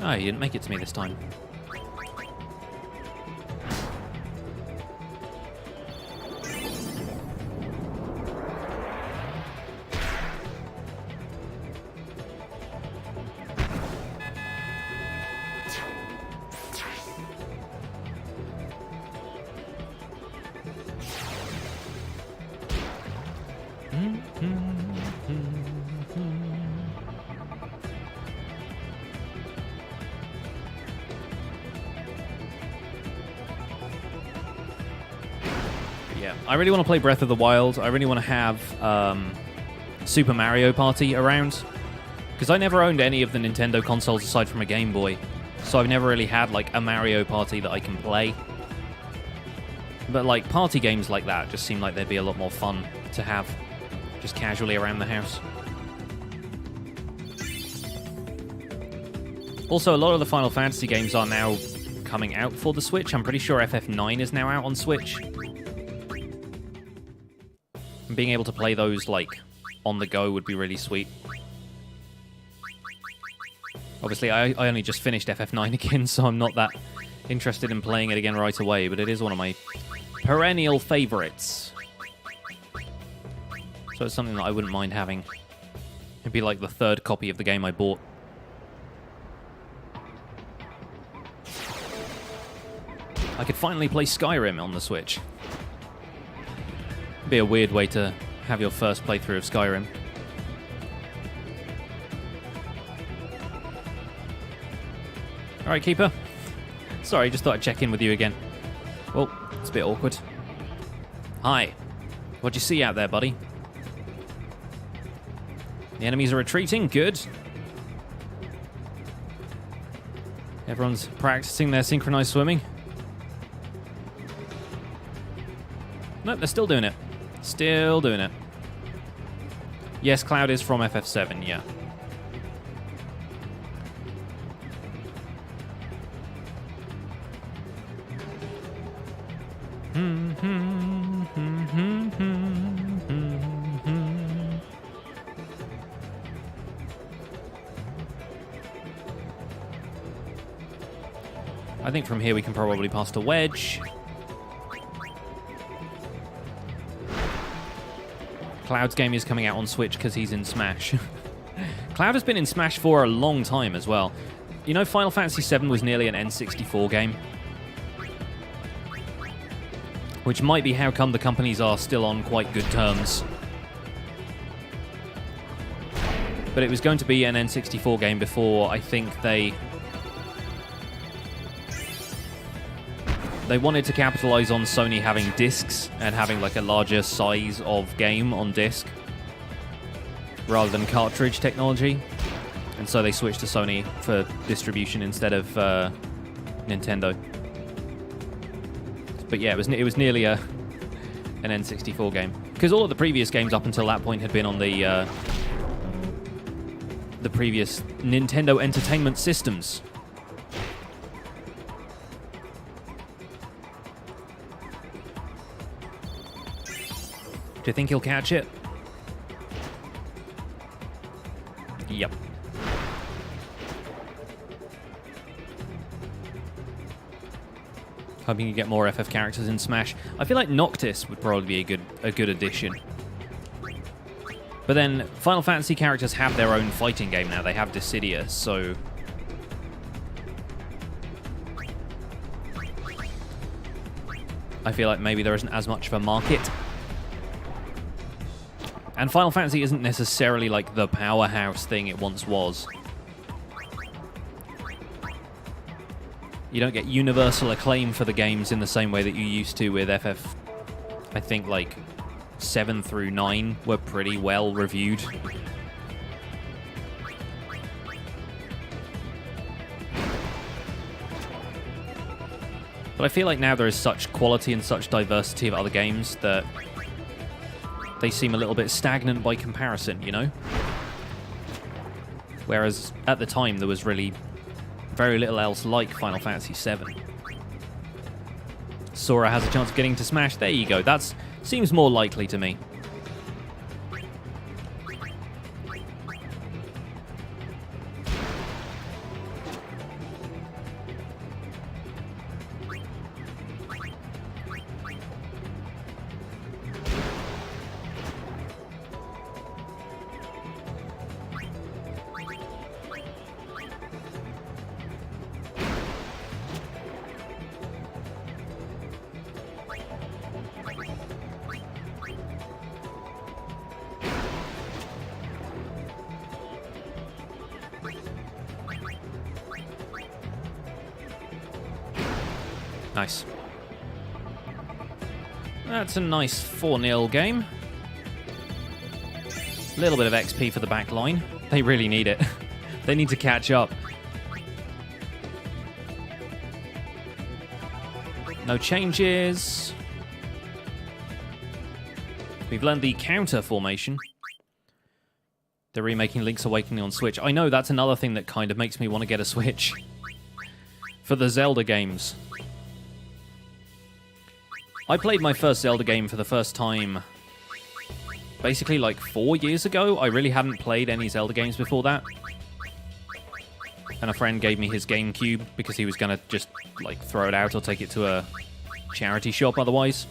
Oh, you didn't make it to me this time. I really want to play Breath of the Wild. I really want to have Super Mario Party around. Because I never owned any of the Nintendo consoles aside from a Game Boy. So I've never really had like a Mario Party that I can play. But like party games like that just seem like they'd be a lot more fun to have just casually around the house. Also, a lot of the Final Fantasy games are now coming out for the Switch. I'm pretty sure FF9 is now out on Switch. Being able to play those, like, on the go would be really sweet. Obviously, I only just finished FF9 again, so I'm not that interested in playing it again right away, but it is one of my perennial favorites. So it's something that I wouldn't mind having. It'd be like the third copy of the game I bought. I could finally play Skyrim on the Switch. Be a weird way to have your first playthrough of Skyrim. Alright, Keeper. Sorry, just thought I'd check in with you again. Well, it's a bit awkward. Hi. What'd you see out there, buddy? The enemies are retreating. Good. Everyone's practicing their synchronized swimming. Nope, they're still doing it. Still doing it. Yes, Cloud is from FF7, yeah. I think from here we can probably pass the wedge. Cloud's game is coming out on Switch because he's in Smash. Cloud has been in Smash for a long time as well. You know, Final Fantasy VII was nearly an N64 game. Which might be how come the companies are still on quite good terms. But it was going to be an N64 game before I think they wanted to capitalize on Sony having discs and having like a larger size of game on disc rather than cartridge technology. And so they switched to Sony for distribution instead of Nintendo. But yeah, it was nearly an N64 game. Because all of the previous games up until that point had been on the previous Nintendo Entertainment Systems. Do you think he'll catch it? Yep. Hoping you get more FF characters in Smash. I feel like Noctis would probably be a good addition. But then Final Fantasy characters have their own fighting game now. They have Dissidia, so I feel like maybe there isn't as much of a market. And Final Fantasy isn't necessarily like the powerhouse thing it once was. You don't get universal acclaim for the games in the same way that you used to with FF. I think like 7 through 9 were pretty well reviewed. But I feel like now there is such quality and such diversity of other games that they seem a little bit stagnant by comparison, you know? Whereas at the time there was really very little else like Final Fantasy VII. Sora has a chance of getting to Smash. There you go. That seems more likely to me. Nice. That's a nice 4-0 game. A little bit of XP for the back line. They really need it. They need to catch up. No changes. We've learned the counter formation. They're remaking Link's Awakening on Switch. I know, that's another thing that kind of makes me want to get a Switch. For the Zelda games. I played my first Zelda game for the first time basically like 4 years ago. I really hadn't played any Zelda games before that. And a friend gave me his GameCube because he was going to just like throw it out or take it to a charity shop otherwise.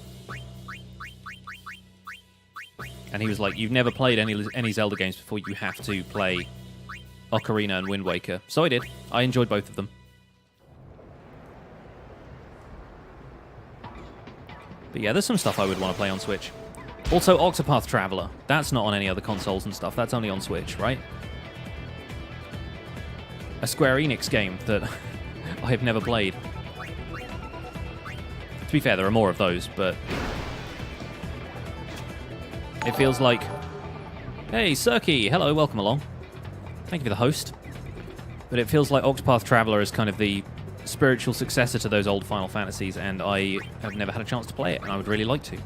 And he was like, you've never played any Zelda games before, you have to play Ocarina and Wind Waker. So I did. I enjoyed both of them. But yeah, there's some stuff I would want to play on Switch. Also, Octopath Traveler. That's not on any other consoles and stuff. That's only on Switch, right? A Square Enix game that I have never played. To be fair, there are more of those, but it feels like... Hey, Surky! Hello, welcome along. Thank you for the host. But it feels like Octopath Traveler is kind of the spiritual successor to those old Final Fantasies, and I have never had a chance to play it, and I would really like to.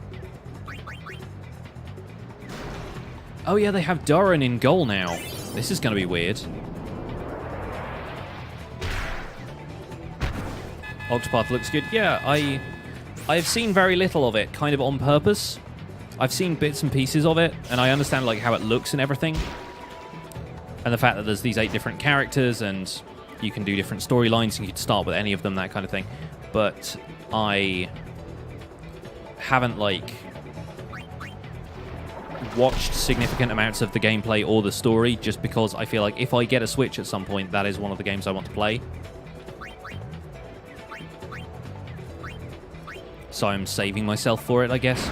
Oh yeah, they have Duran in goal now. This is going to be weird. Octopath looks good. Yeah, I've seen very little of it, kind of on purpose. I've seen bits and pieces of it, and I understand like how it looks and everything. And the fact that there's these 8 different characters, and you can do different storylines, and you can start with any of them, that kind of thing. But I haven't, like, watched significant amounts of the gameplay or the story, just because I feel like if I get a Switch at some point, that is one of the games I want to play. So I'm saving myself for it, I guess.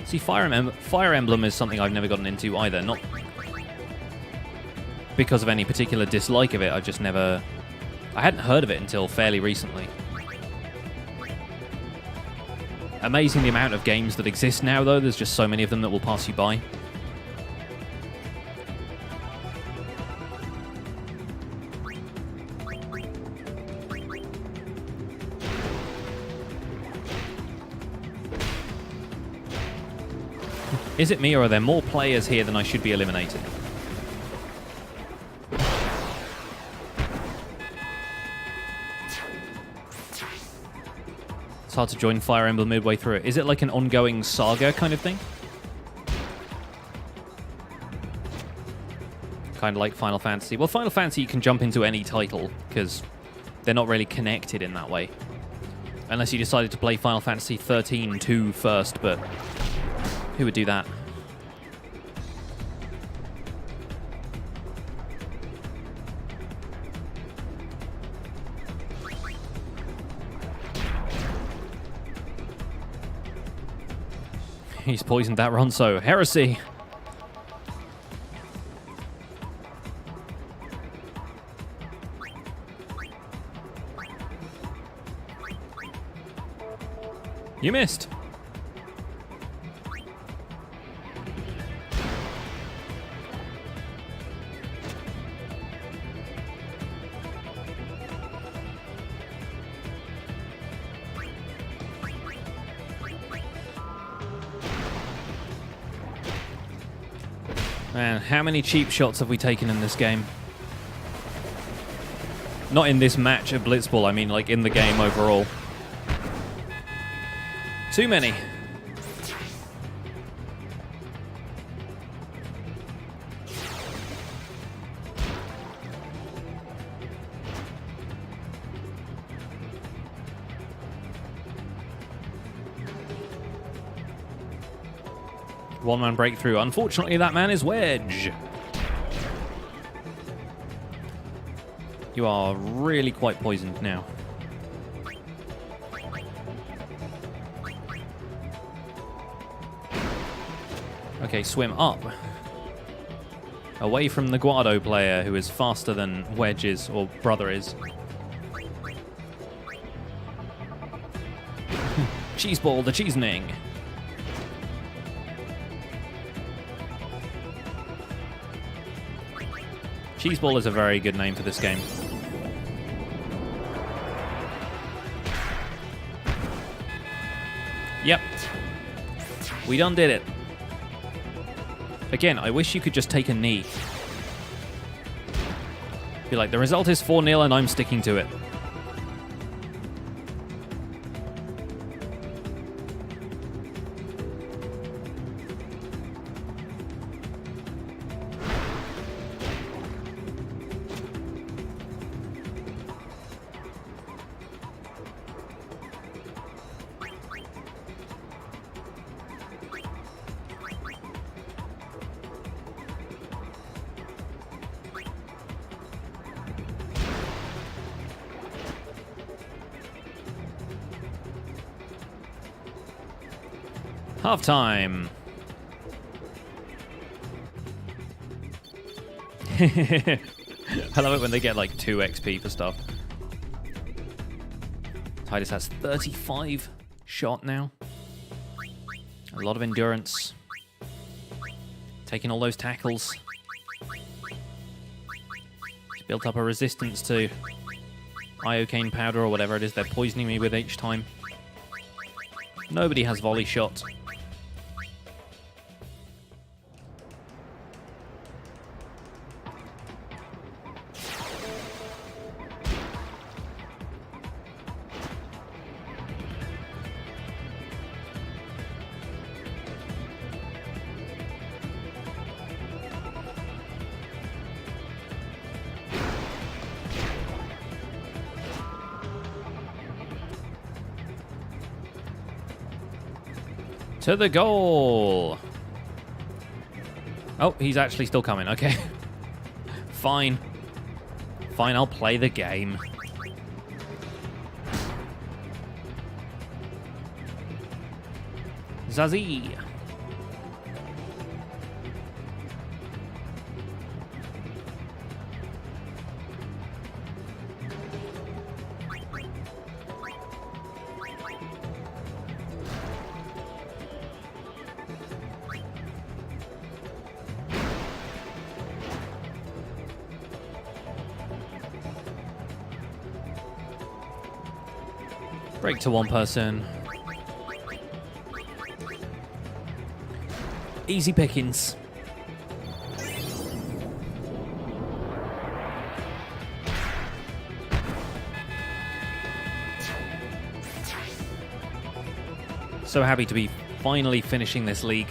See, Fire Emblem is something I've never gotten into either. Not because of any particular dislike of it, I hadn't heard of it until fairly recently. Amazing the amount of games that exist now, though. There's just so many of them that will pass you by. Is it me, or are there more players here than I should be eliminating? It's hard to join Fire Emblem midway through it. Is it like an ongoing saga kind of thing? Kind of like Final Fantasy. Well, Final Fantasy you can jump into any title, because they're not really connected in that way. Unless you decided to play Final Fantasy 13-2 first, but who would do that? He's poisoned that Ronso. Heresy! You missed! Man, how many cheap shots have we taken in this game? Not in this match at Blitzball, I mean like in the game overall. Too many. One-man breakthrough. Unfortunately, that man is Wedge. You are really quite poisoned now. Okay, swim up. Away from the Guado player, who is faster than Wedge is, or brother is. Cheeseball the Cheesening. Cheeseball is a very good name for this game. Yep. We done did it. Again, I wish you could just take a knee. Be like, the result is 4-0 and I'm sticking to it. Half time. I love it when they get like 2 XP for stuff. Titus has 35 shot now. A lot of endurance. Taking all those tackles. He's built up a resistance to iocane powder or whatever it is they're poisoning me with each time. Nobody has volley shot. To the goal. Oh, he's actually still coming. Okay. Fine. Fine, I'll play the game. Zazie. Break to one person. Easy pickings. So happy to be finally finishing this league.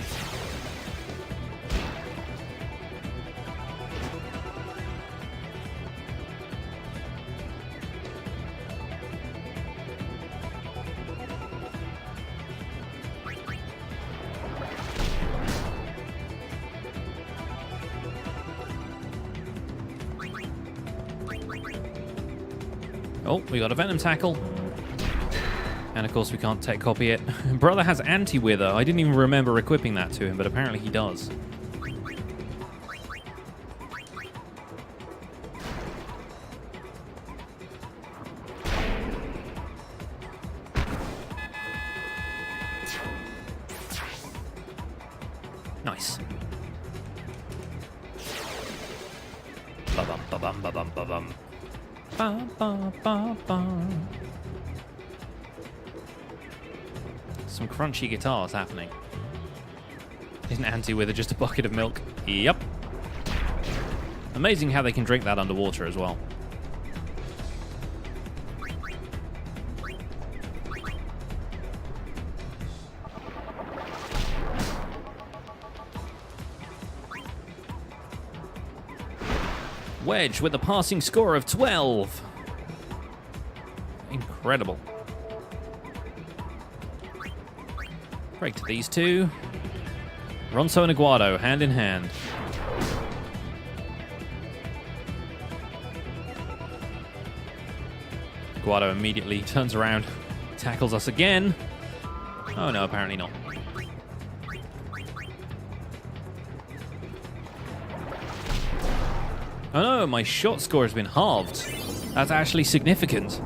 Oh, we got a Venom Tackle. And of course we can't tech copy it. Brother has Anti-Wither. I didn't even remember equipping that to him, but apparently he does. Nice. Ba-bum, ba-bum, ba-bum, ba-bum. Ba, ba, ba, ba. Some crunchy guitars happening. Isn't Anti-Wither just a bucket of milk? Yep. Amazing how they can drink that underwater as well. Wedge with a passing score of 12. Incredible. Break to these two. Ronso and Aguado, hand in hand. Aguado immediately turns around, tackles us again. Oh no, apparently not. Oh no, my shot score has been halved. That's actually significant.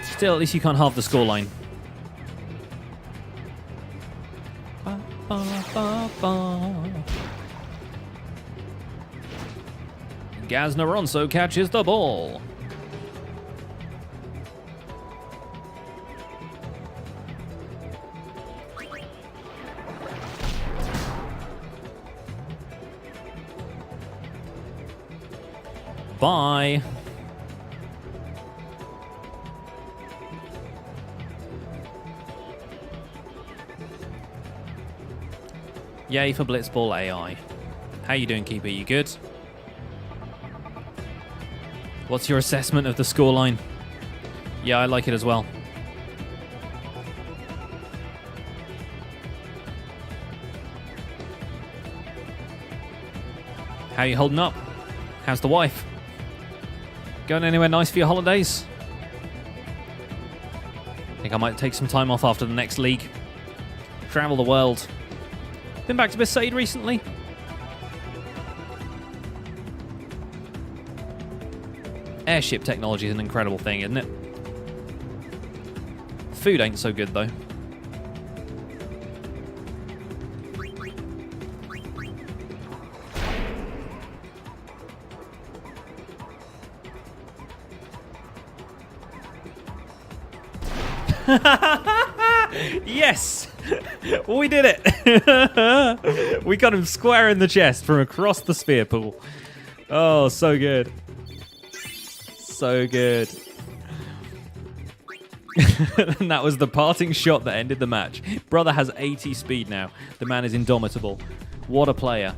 Still, at least you can't halve the scoreline. Ba, ba, ba, ba. Gaz Naronso catches the ball. Bye. Yay for Blitzball AI. How you doing, Keeper? You good? What's your assessment of the scoreline? Yeah, I like it as well. How you holding up? How's the wife? Going anywhere nice for your holidays? I think I might take some time off after the next league. Travel the world. Been back to Besaid recently? Airship technology is an incredible thing, isn't it? Food ain't so good, though. Yes! We did it! We got him square in the chest from across the sphere pool. Oh, so good. So good. And that was the parting shot that ended the match. Brother has 80 speed now. The man is indomitable. What a player.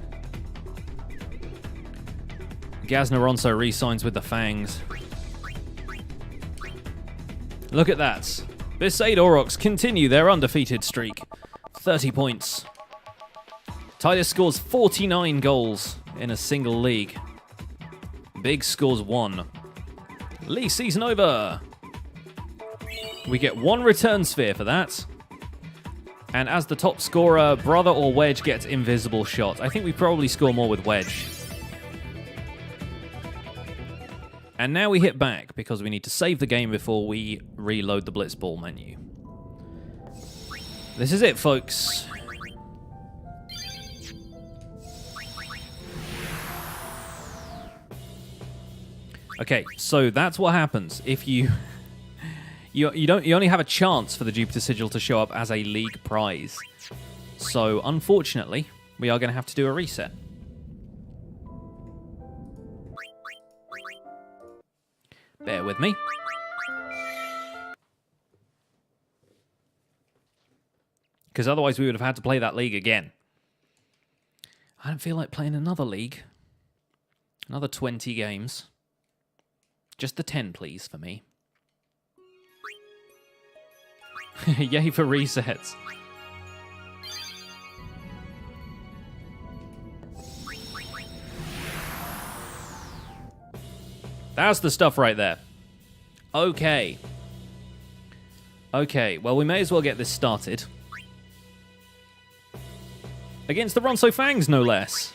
Gaz Naronso re-signs with the Fangs. Look at that. Besaid Aurochs continue their undefeated streak. 30 points. Titus scores 49 goals in a single league. Big scores 1. League season over. We get 1 return sphere for that. And as the top scorer, Brother or Wedge gets invisible shot. I think we probably score more with Wedge. And now we hit back because we need to save the game before we reload the Blitzball menu. This is it, folks. Okay, so that's what happens if you you only have a chance for the Jupiter Sigil to show up as a league prize. So unfortunately, we are going to have to do a reset. Bear with me. Because otherwise we would have had to play that league again. I don't feel like playing another league. Another 20 games. Just the 10, please, for me. Yay for resets. That's the stuff right there. Okay. Okay, well, we may as well get this started. Against the Ronso Fangs, no less.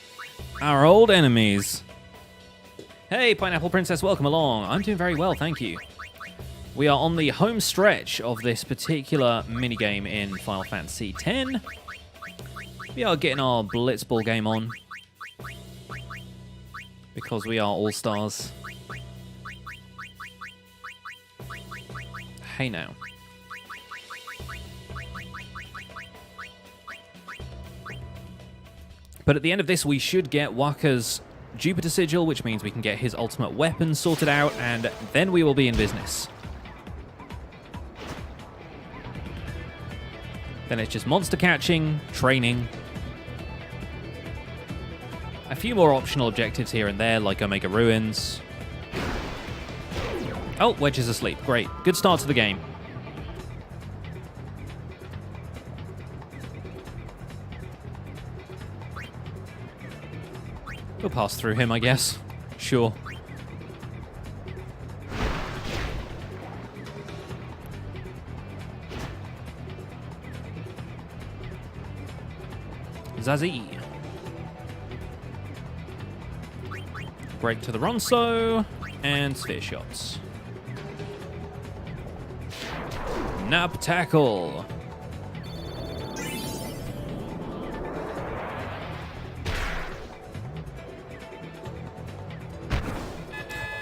Our old enemies. Hey, Pineapple Princess, welcome along. I'm doing very well, thank you. We are on the home stretch of this particular minigame in Final Fantasy X. We are getting our Blitzball game on. Because we are all-stars. Hey now. But at the end of this, we should get Wakka's Jupiter Sigil, which means we can get his ultimate weapon sorted out, and then we will be in business. Then it's just monster catching, training. A few more optional objectives here and there, like Omega Ruins. Oh, Wedge is asleep. Great. Good start to the game. We'll pass through him, I guess. Sure. Zazie. Break to the Ronso. And sphere shots. Nap tackle.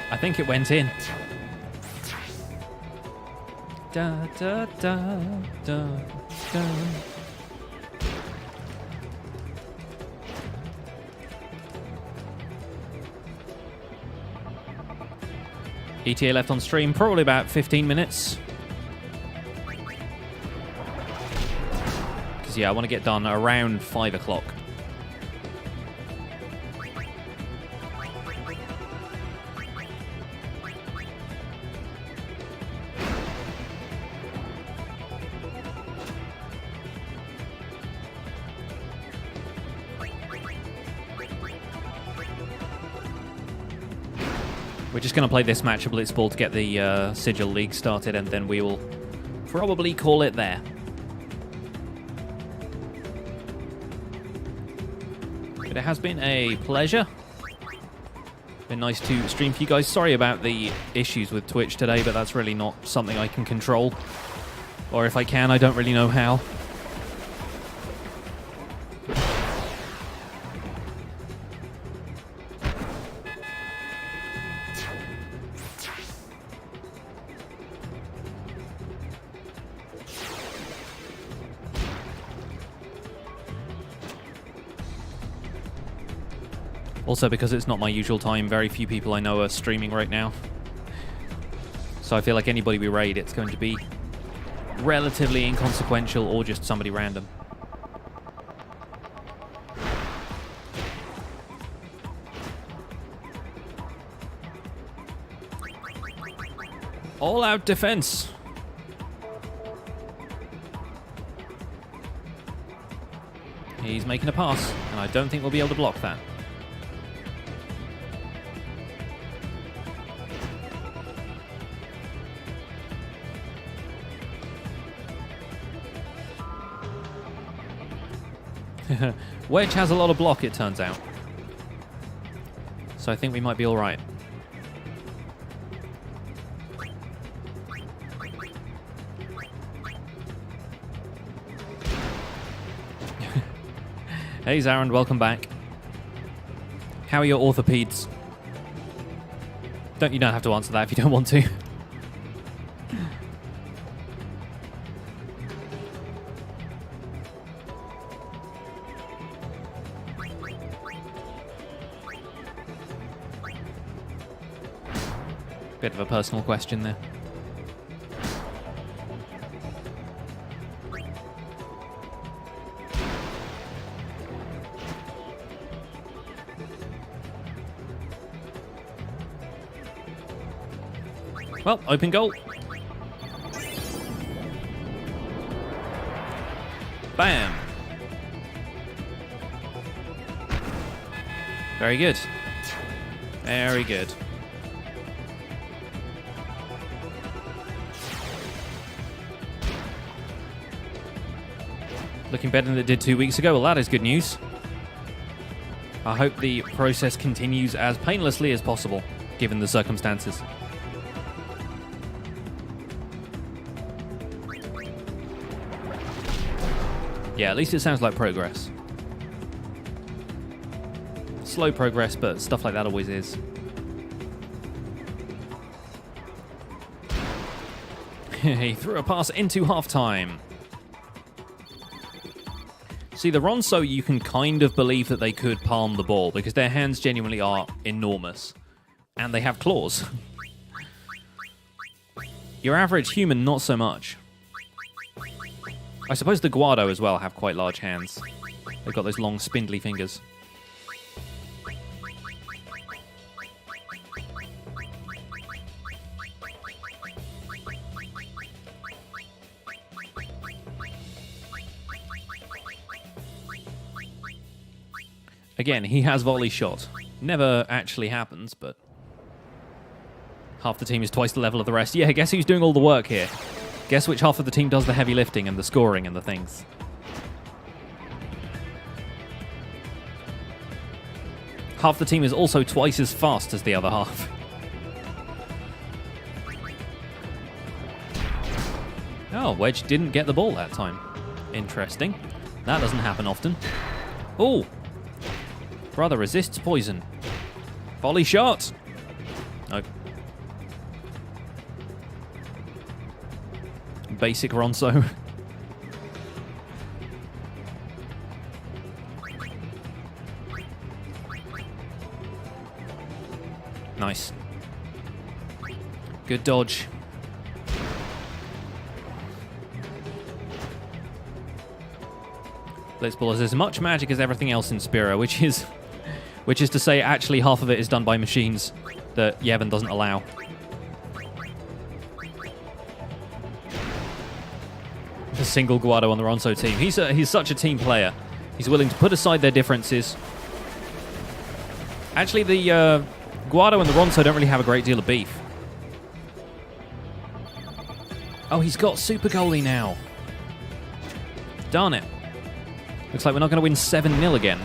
I think it went in. Da da da da da. ETA left on stream, probably about 15 minutes. Because, yeah, I want to get done around 5 o'clock. We're just going to play this match of Blitzball to get the Sigil League started, and then we will probably call it there. But it has been a pleasure. Been nice to stream for you guys. Sorry about the issues with Twitch today, but that's really not something I can control. Or if I can, I don't really know how. Also, because it's not my usual time, very few people I know are streaming right now. So I feel like anybody we raid, it's going to be relatively inconsequential or just somebody random. All-out defense. He's making a pass, and I don't think we'll be able to block that. Wedge has a lot of block, it turns out. So I think we might be all right. Hey Zaron, welcome back. How are your orthopeds? You don't have to answer that if you don't want to. Bit of a personal question there. Well, open goal. Bam. Very good. Very good. Looking better than it did 2 weeks ago. Well, that is good news. I hope the process continues as painlessly as possible, given the circumstances. Yeah, at least it sounds like progress. Slow progress, but stuff like that always is. He threw a pass into halftime. See, the Ronso, you can kind of believe that they could palm the ball because their hands genuinely are enormous. And they have claws. Your average human, not so much. I suppose the Guado as well have quite large hands. They've got those long, spindly fingers. Again, he has volley shot. Never actually happens, but half the team is twice the level of the rest. Yeah, guess who's doing all the work here? Guess which half of the team does the heavy lifting and the scoring and the things? Half the team is also twice as fast as the other half. Oh, Wedge didn't get the ball that time. Interesting. That doesn't happen often. Oh! Brother resists poison. Volley shot! Nope. Basic Ronso. Nice. Good dodge. Blitzball is as much magic as everything else in Spiro, which is to say actually half of it is done by machines that Yevon doesn't allow. A single Guado on the Ronso team. He's such a team player. He's willing to put aside their differences. Actually, the Guado and the Ronso don't really have a great deal of beef. Oh, he's got super goalie now. Darn it. Looks like we're not going to win 7-0 again.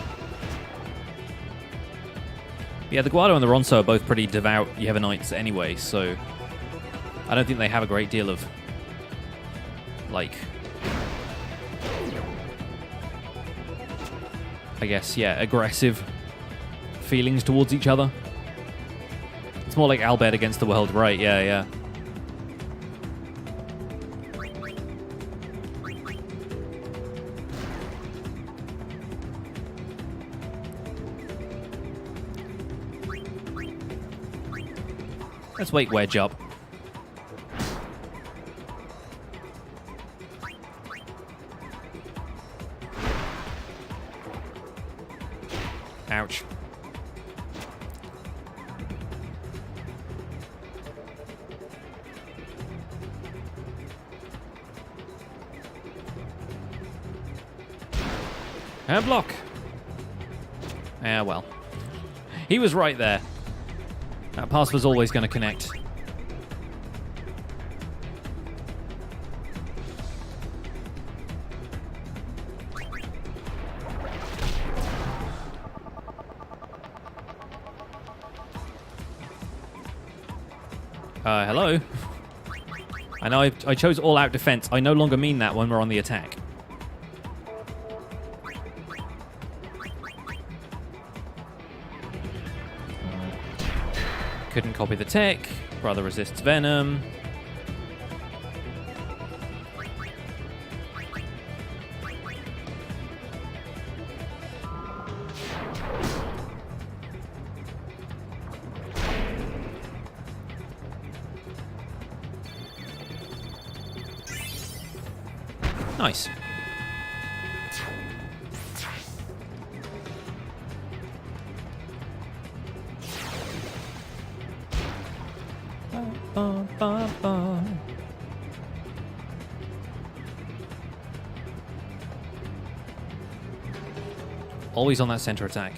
Yeah, the Guado and the Ronso are both pretty devout Yevonites anyway, so I don't think they have a great deal of, like, I guess, yeah, aggressive feelings towards each other. It's more like Albert against the world, right? Yeah, yeah. Let's wake Wedge up. Ouch. And block. Ah, well. He was right there. That pass was always going to connect. Hello? I know I chose all-out defense. I no longer mean that when we're on the attack. Couldn't copy the tech. Brother resists venom. Nice. Always on that center attack.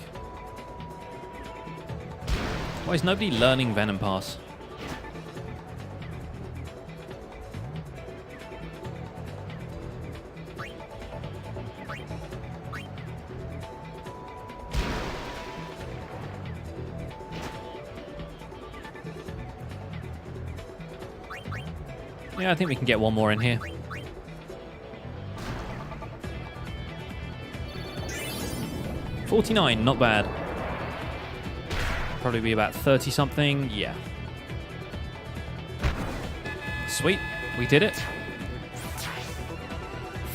Why is nobody learning Venom Pass? Yeah, I think we can get one more in here. $49, not bad. Probably be about 30 something. Yeah. Sweet, we did it.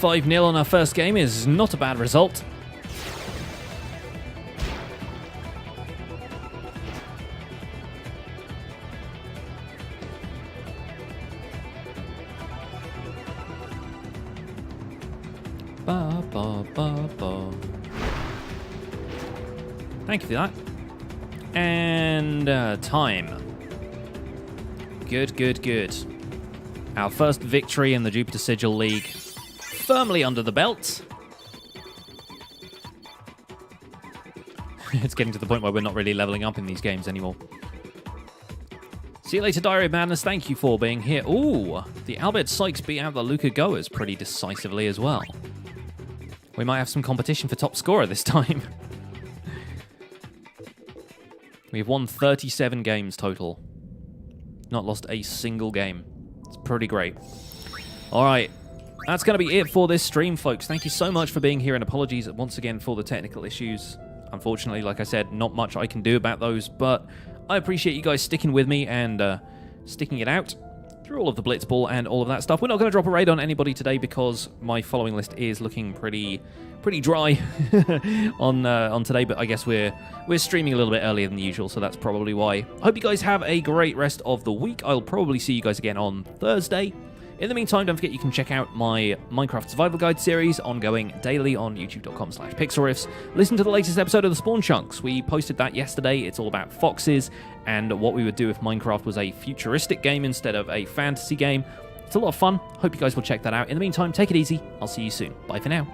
5-0 on our first game is not a bad result. Ba, ba, ba, ba. Thank you for that. And time. Good, good, good. Our first victory in the Jupiter Sigil League. Firmly under the belt. It's getting to the point where we're not really leveling up in these games anymore. See you later, Diary of Madness. Thank you for being here. Ooh, the Albert Sykes beat out the Luca Goers pretty decisively as well. We might have some competition for top scorer this time. We've won 37 games total. Not lost a single game. It's pretty great. All right. That's going to be it for this stream, folks. Thank you so much for being here, and apologies once again for the technical issues. Unfortunately, like I said, not much I can do about those, but I appreciate you guys sticking with me and sticking it out through all of the Blitzball and all of that stuff. We're not going to drop a raid on anybody today because my following list is looking pretty dry on today, but I guess we're streaming a little bit earlier than usual, so that's probably why. I hope you guys have a great rest of the week. I'll probably see you guys again on Thursday. In the meantime, don't forget you can check out my Minecraft Survival Guide series ongoing daily on youtube.com/pixelriffs. Listen to the latest episode of the Spawn Chunks. We posted that yesterday. It's all about foxes and what we would do if Minecraft was a futuristic game instead of a fantasy game. It's a lot of fun. Hope you guys will check that out. In the meantime, take it easy. I'll see you soon. Bye for now.